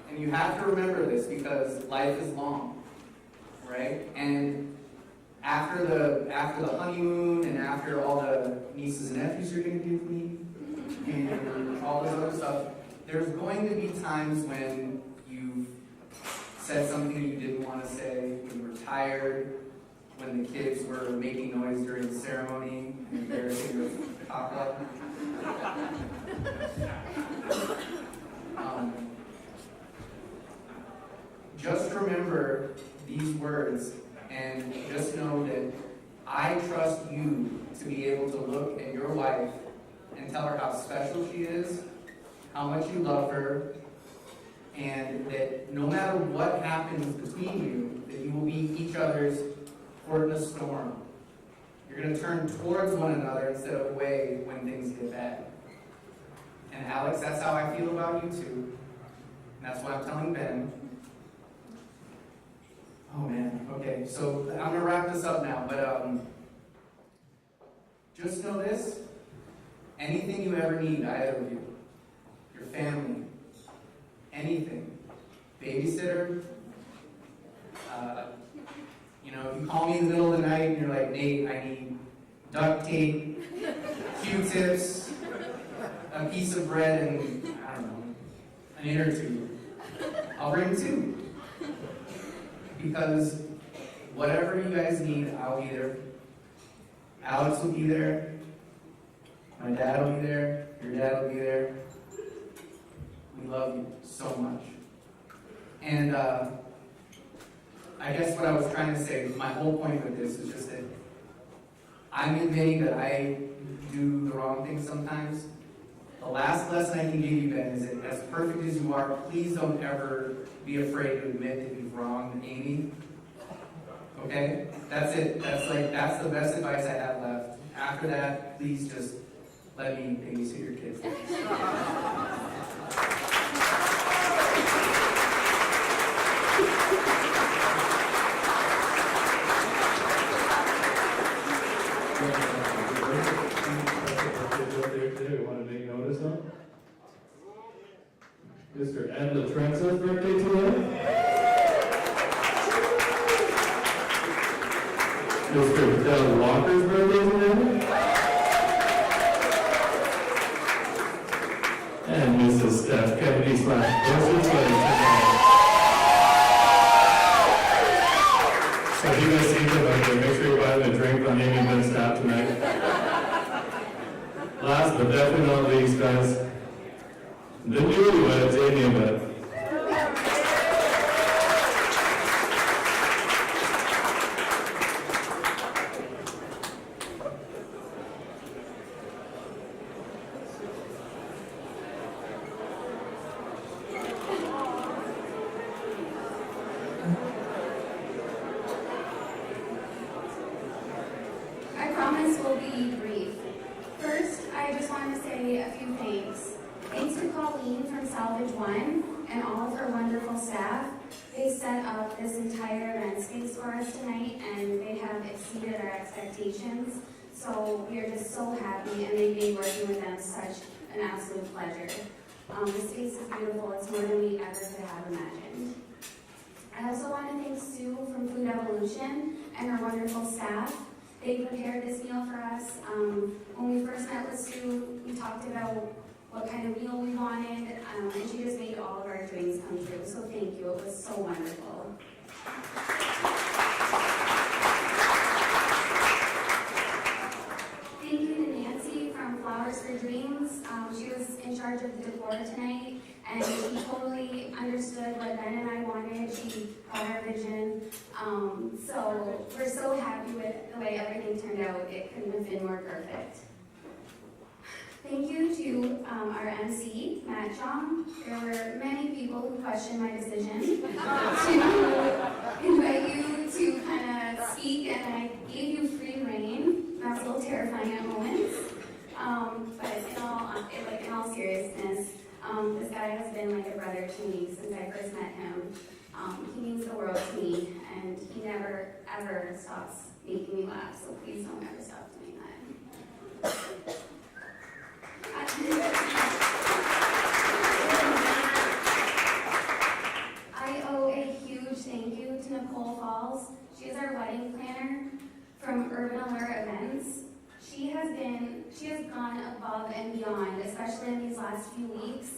And you have to remember this because life is long, right? And after the honeymoon and after all the nieces and nephews you're going to give me and all this other stuff, there's going to be times when you've said something you didn't want to say, when you were tired, when the kids were making noise during the ceremony and embarrassing your papa. Just remember these words and just know that I trust you to be able to look at your wife and tell her how special she is, how much you love her, and that no matter what happens between you, that you will be each other's port in a storm. You're going to turn towards one another instead of away when things get bad. And Alex, that's how I feel about you too. And that's why I'm telling Ben. Oh man, okay, so I'm going to wrap this up now, but just know this. Anything you ever need, either of you, your family, anything, babysitter, if you call me in the middle of the night and you're like, Nate, I need duct tape, Q-tips, a piece of bread, and, I don't know, an inner tube, I'll bring two. Because whatever you guys need, I'll be there. Alex will be there. My dad will be there. Your dad will be there. We love you so much. And I guess what I was trying to say, my whole point with this is just that I'm admitting that I do the wrong thing sometimes. The last lesson I can give you, Ben, is that as perfect as you are, please don't ever be afraid to admit that you've wronged Amy. Okay? That's it. That's the best advice I have left. After that, please just let me babysit your kids. Mr. Ed LaTrenza's birthday today. Mr. Doug Walker's birthday today. And Mrs. Steph Kennedy's birthday today. So if you guys see them out there, make sure you buy them a drink on Amy and Ben's staff tonight. Last but definitely not least, guys, the newlyweds, Amy and Ben. I promise we'll be brief. First, I just want to say a few thanks. Thanks to Colleen from Salvage One and all of her wonderful staff. They set up this entire event space for us tonight, and they have exceeded our expectations. So we are just so happy, and they've made working with them such an absolute pleasure. The space is beautiful. It's more than we ever could have imagined. I also want to thank Sue from Food Evolution and her wonderful staff. They prepared this meal for us. When we first met with Sue, we talked about what kind of meal we wanted, and she just made all of our dreams come true. So thank you. It was so wonderful. Thank you to Nancy from Flowers for Dreams. She was in charge of the decor tonight, and she totally understood what Ben and I wanted. She got our vision. So we're so happy with the way everything turned out. It couldn't have been more perfect. Thank you to our MC, Matt Chong. There were many people who questioned my decision to invite you to kind of speak, and I gave you free reign. That was a little terrifying at moments. But in all seriousness, this guy has been like a brother to me since I first met him. He means the world to me, and he never, ever stops making me laugh, so please don't ever stop doing that. I owe a huge thank you to Nicole Falls. She is our wedding planner from Urban Allure Events. She has gone above and beyond, especially in these last few weeks.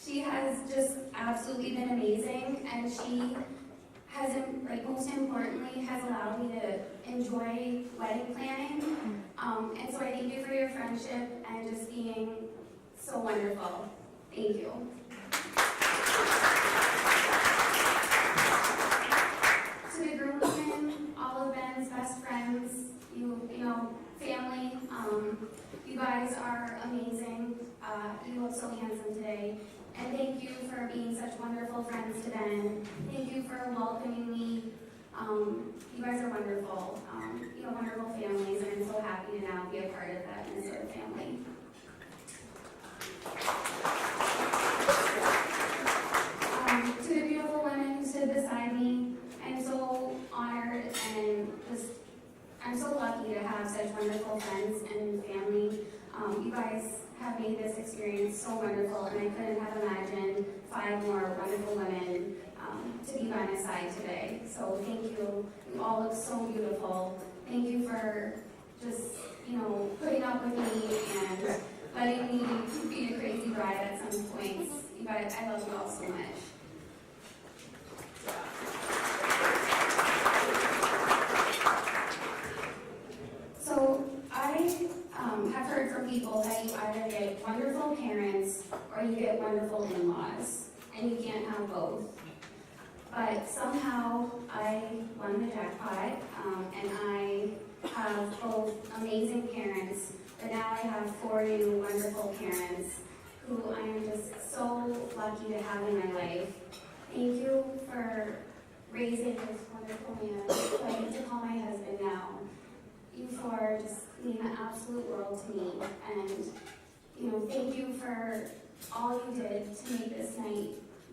She has just absolutely been amazing, and she has, like, most importantly, has allowed me to enjoy wedding planning. And so I thank you for your friendship and just being so wonderful. Thank you. To the groomsmen, all of Ben's best friends, you know, family, you guys are amazing. You look so handsome today. And thank you for being such wonderful friends to Ben. Thank you for welcoming me. You guys are wonderful. You have wonderful families, and I'm so happy to now be a part of that Minnesota family. To the beautiful women who stood beside me, I'm so honored and I'm so lucky to have such wonderful friends and family. You guys have made this experience so wonderful, and I couldn't have imagined 5 more wonderful women to be by my side today. So thank you. You all look so beautiful. Thank you for just, putting up with me and letting me be a crazy bride at some points. You guys, I love you all so much. So I have heard from people that you either get wonderful parents or you get wonderful in-laws, and you can't have both. But somehow I won the jackpot, and I have both amazing parents but now I have 4 new wonderful parents who I am just so lucky to have in my life. Thank you for raising this wonderful man who I get to call my husband now. You four just mean the absolute world to me, and thank you for all you did to make this night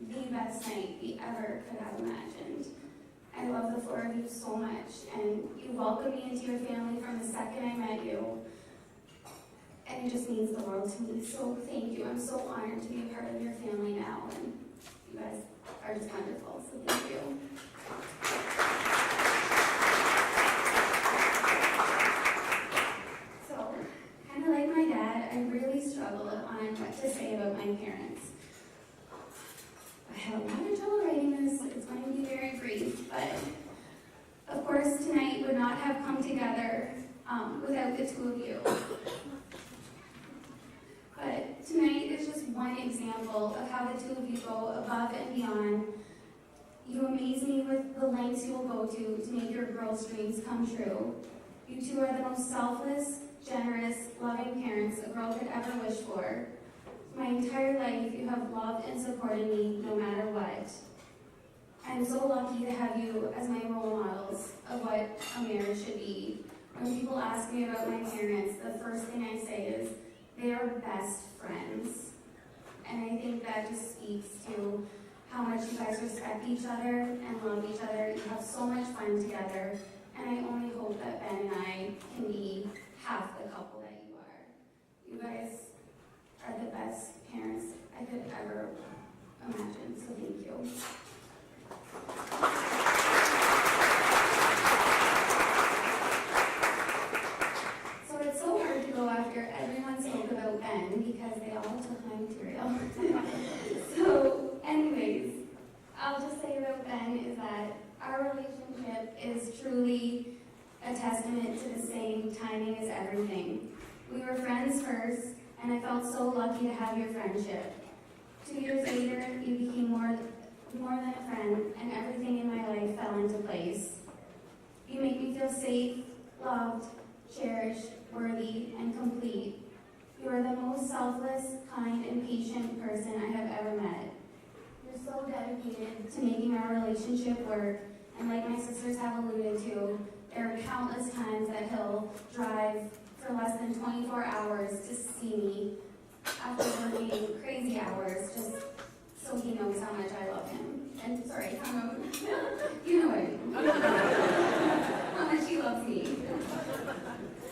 the best night we ever could have imagined. I love the 4 of you so much, and you welcomed me into your family from the second I met you, and it just means the world to me. So thank you. I'm so honored to be a part of your family now, and you guys are just wonderful. So thank you. So, kind of like my dad, I really struggled on what to say about my parents. I had a lot of trouble writing this. It's going to be very brief, but of course tonight would not have come together without the 2 of you. But tonight is just one example of how the 2 of you go above and beyond. You amaze me with the lengths you will go to make your girls' dreams come true. You 2 are the most selfless, generous, loving parents a girl could ever wish for. My entire life, you have loved and supported me no matter what. I'm so lucky to have you as my role models of what a marriage should be. When people ask me about my parents, the first thing I say is, they are best friends. And I think that just speaks to how much you guys respect each other and love each other. You have so much fun together. And I only hope that Ben and I can be half the couple that you are. You guys are the best parents I could ever imagine, so thank you. So it's so hard to go after everyone spoke about Ben because they all took my material. So anyways, I'll just say about Ben is that our relationship is truly a testament to the saying, timing is everything. We were friends first, and I felt so lucky to have your friendship. 2 years later, you became more than a friend, and everything in my life fell into place. You make me feel safe, loved, cherished, worthy, and complete. You are the most selfless, kind, and patient person I have ever met. You're so dedicated to making our relationship work, and like my sisters have alluded to, there are countless times that he'll drive for less than 24 hours to see me after working crazy hours, just so he knows how much I love him. And sorry, you know what I mean. How much he loves me.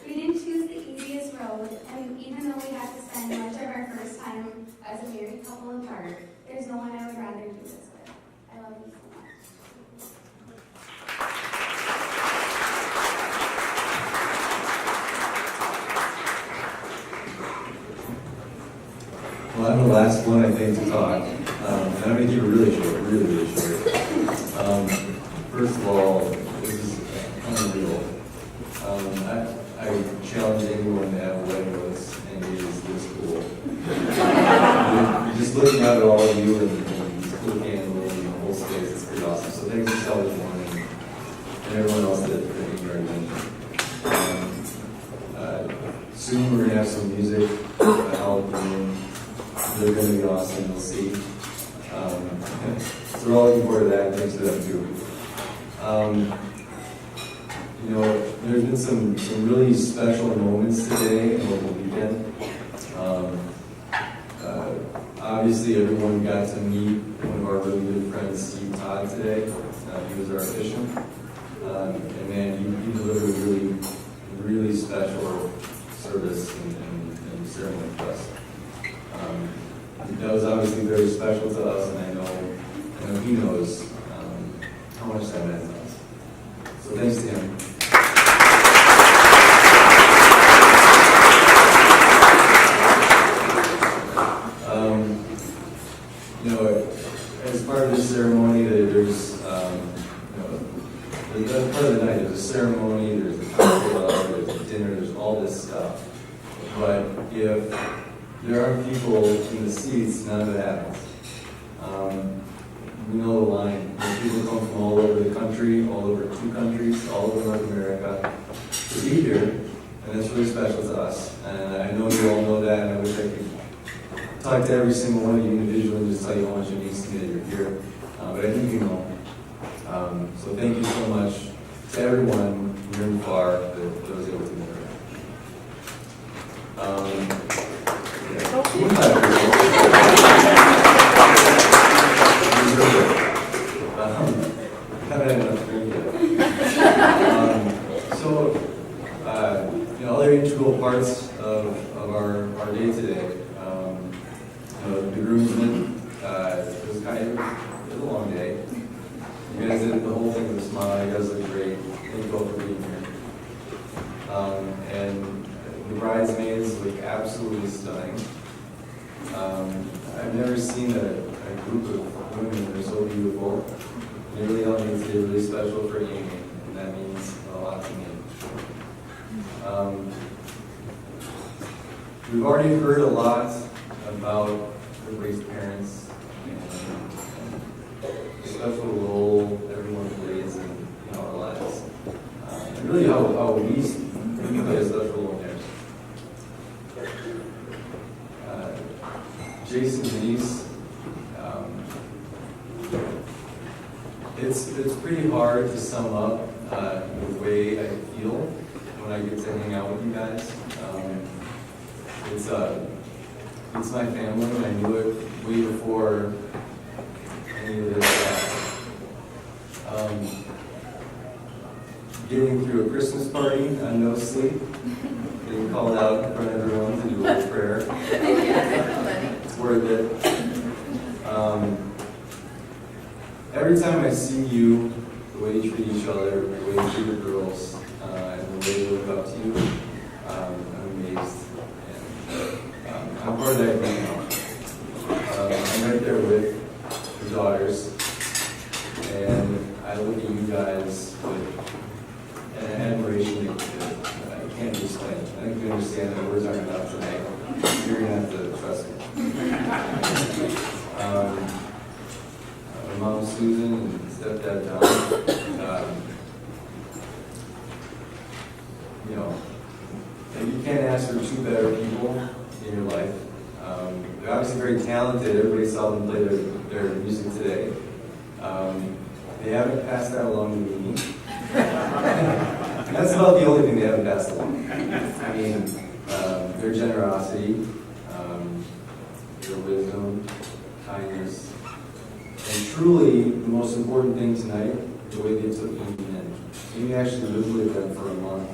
We didn't choose the easiest road, and even though we had to spend much of our first time as a married couple apart, there's no one I would rather do this with. I love you so much. Well, I'm the last one, I think, to talk. And I'm going to keep it really short, really short. First of all, this is unreal. I challenge anyone to have a wedding notes, and it is this cool. Just looking out at all of you and these cool candles and the whole space, it's pretty awesome. So thanks to Sally this morning and everyone else that came here again. Soon we're going to have some music at Halloween. They're going to be awesome, you'll see. So we're all looking forward to that, and thanks to them too. There's been some really special moments today and over the weekend. Obviously, everyone got to meet one of our really good friends, Steve Todd, today. He was our officiant. And man, he delivered a really, really special service and ceremony for us. That was obviously very special to us, and I know he knows how much that meant to us. So thanks to him. As part of this ceremony, there's part of the night, there's a ceremony, there's a cocktail hour, there's a dinner, there's all this stuff. But if there aren't people in the seats, none of it happens. We know the line. People come from all over the country, all over 2 countries, all over North America to be here and it's really special to us. And I know you all know that, and I wish I could talk to every single one of you individually and just tell you how much it means to me that you're here. But I think you know. So thank you so much to everyone near and far that was able to meet her. Haven't had enough drink yet. So, other integral parts of our day today. The groomsmen, it was kind of a long day. You guys did the whole thing with a smile. You guys look great. Thank you all for being here. And the bridesmaids look absolutely stunning. I've never seen a group of women that are so beautiful. It really helped me today, really special for Amy, and that means a lot to me. We've already heard a lot about everybody's parents and the special role everyone plays in our lives. And really how we play a special role in theirs. Jason and Denise, it's pretty hard to sum up the way I feel when I get to hang out with you guys. It's my family, and I knew it way before any of this. Getting through a Christmas party on no sleep, getting called out in front of everyone to do a little prayer. It's worth it. Every time I see you, the way you treat each other, the way you treat the girls, and the way they look up to you, I'm amazed. And I'm part of that group now. I'm right there with the daughters, and I look at you guys with an admiration that I can't explain. I think you understand that we're talking about tonight. You're going to have to trust me. My mom Susan and stepdad Don, you can't ask for two better people in your life. They're obviously very talented. Everybody saw them play their music today. They haven't passed that along to me. That's about the only thing they haven't passed along. I mean, their generosity, their wisdom, kindness, and truly the most important thing tonight, the way they took me in. Amy actually lived with them for a month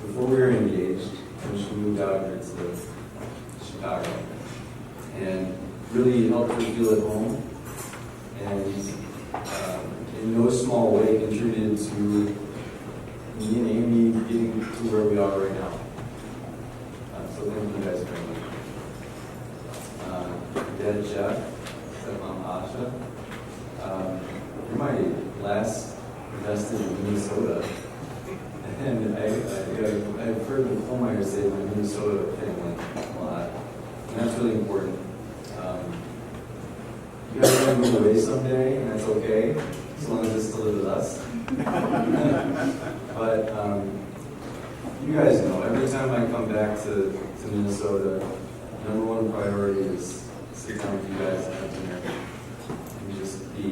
before we were engaged, and she moved out here to Chicago, and really helped her feel at home, and in no small way contributed to me and Amy getting to where we are right now. So thank you guys very much. Dad Jeff, stepmom Asha, you're my last invested in Minnesota. And I've heard the Holmeyer say my Minnesota family a lot, and that's really important. You guys are going to move away someday, and that's okay, as long as it's still with us. But you guys know, every time I come back to Minnesota, number one priority is sit down with you guys and have dinner and just be.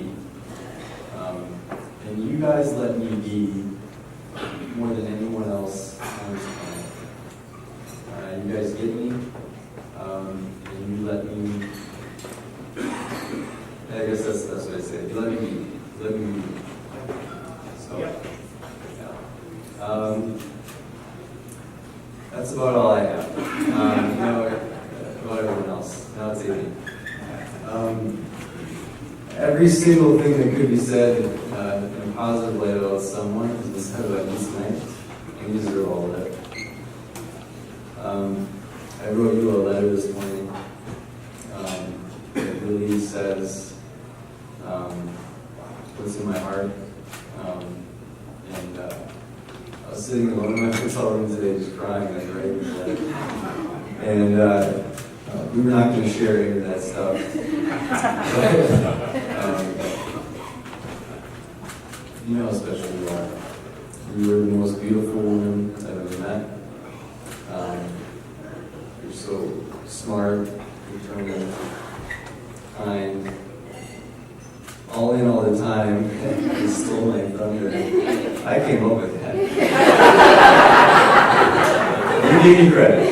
And you guys let me be more than anyone else on this planet. You guys get me, and you let me. I guess that's what I say. You let me be. You let me be. So, yeah. That's about all I have. About everyone else. Now it's Amy. Every single thing that could be said in a positive light about someone has been said about you tonight, and you deserve all of it. I wrote you a letter this morning that really says what's in my heart. And I was sitting alone in my hotel room today just crying as I writing the letter. And we were not going to share any of that stuff. You know how special you are. You were the most beautiful woman I've ever met. You're so smart, determined, kind, all in all the time. You stole my thunder. I came up with that. You give me credit.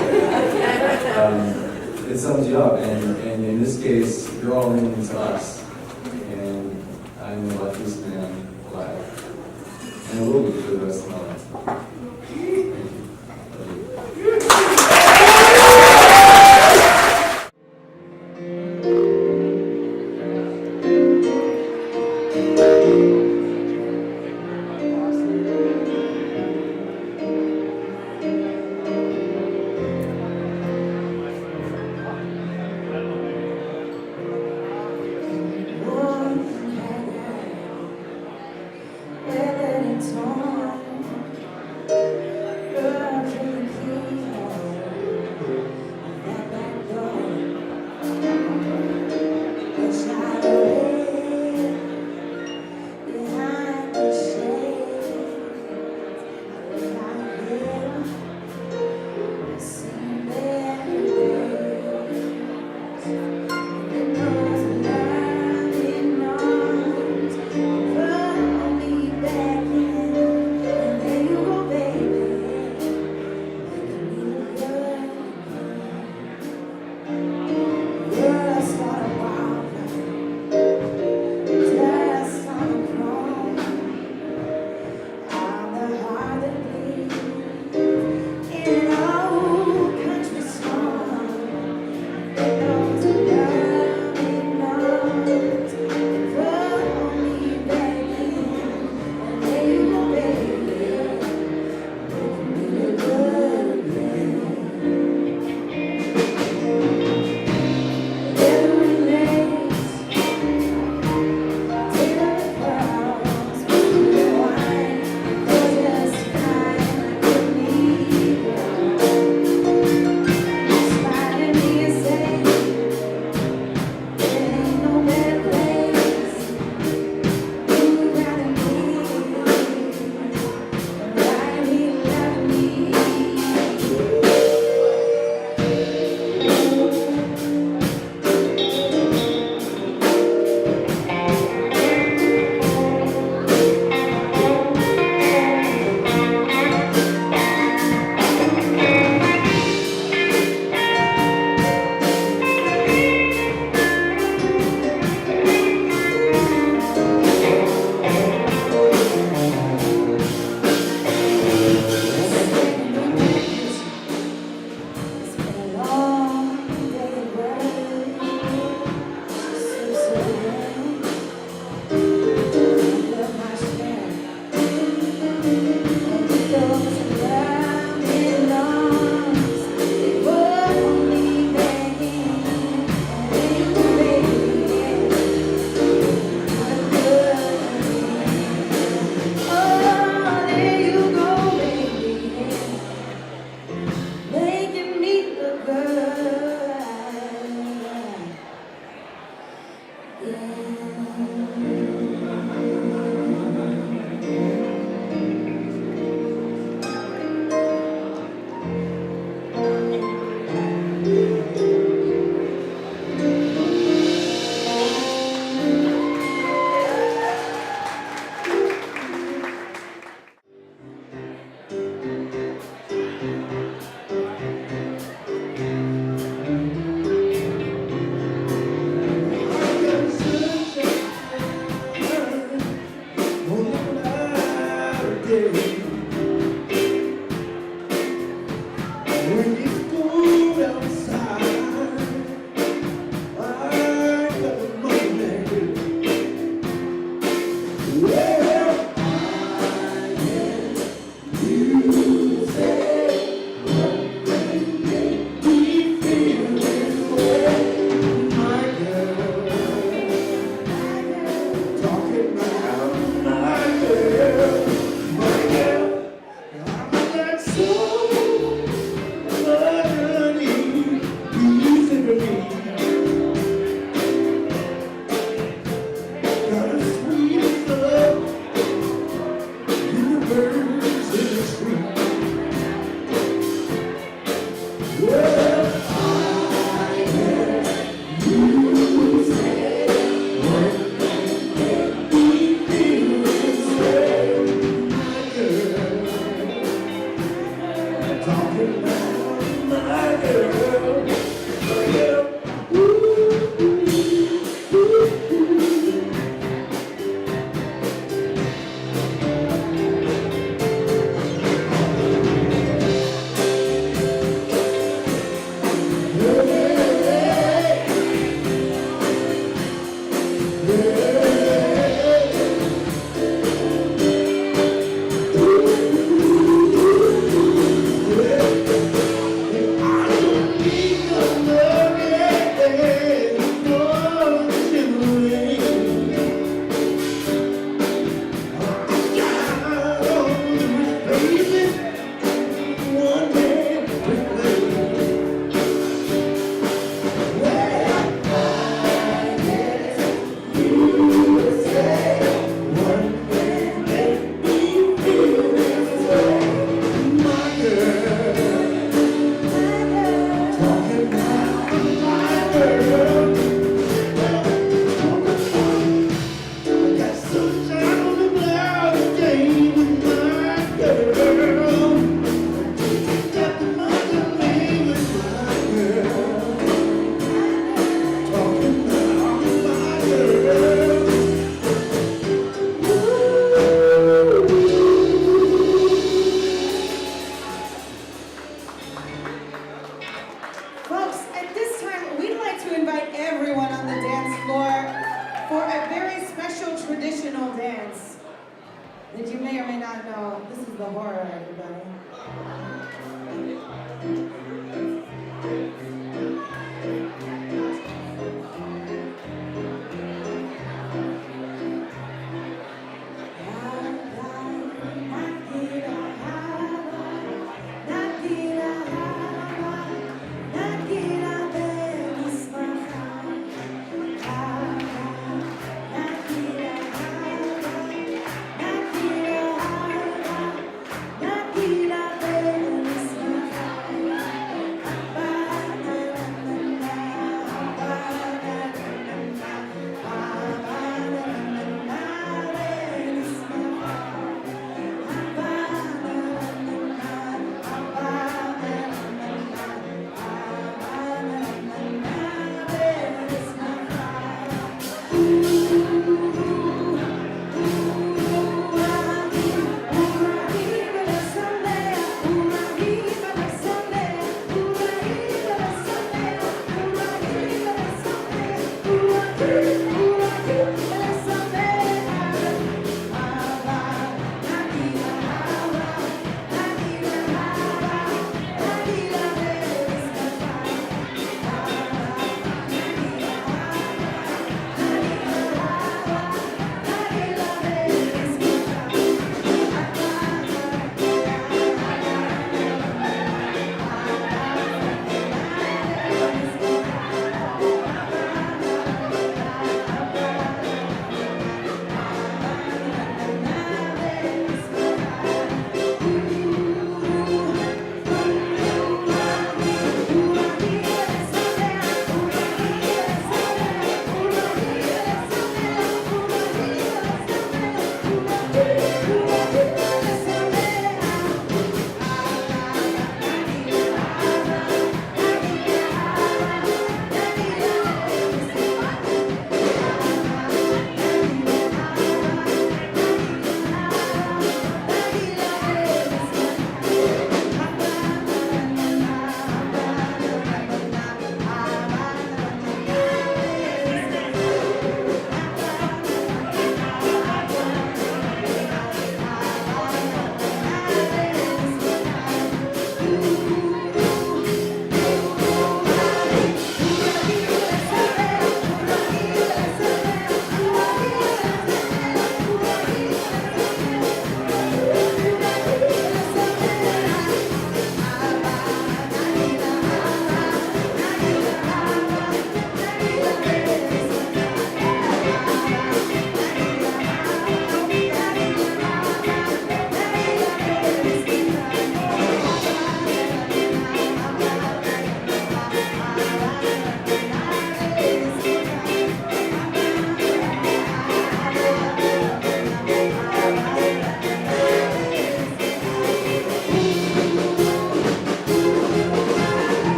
It sums you up, and in this case, you're all in to us. And I'm the luckiest man alive. And I will be for the rest of my life. Thank you. Love you. Yeah.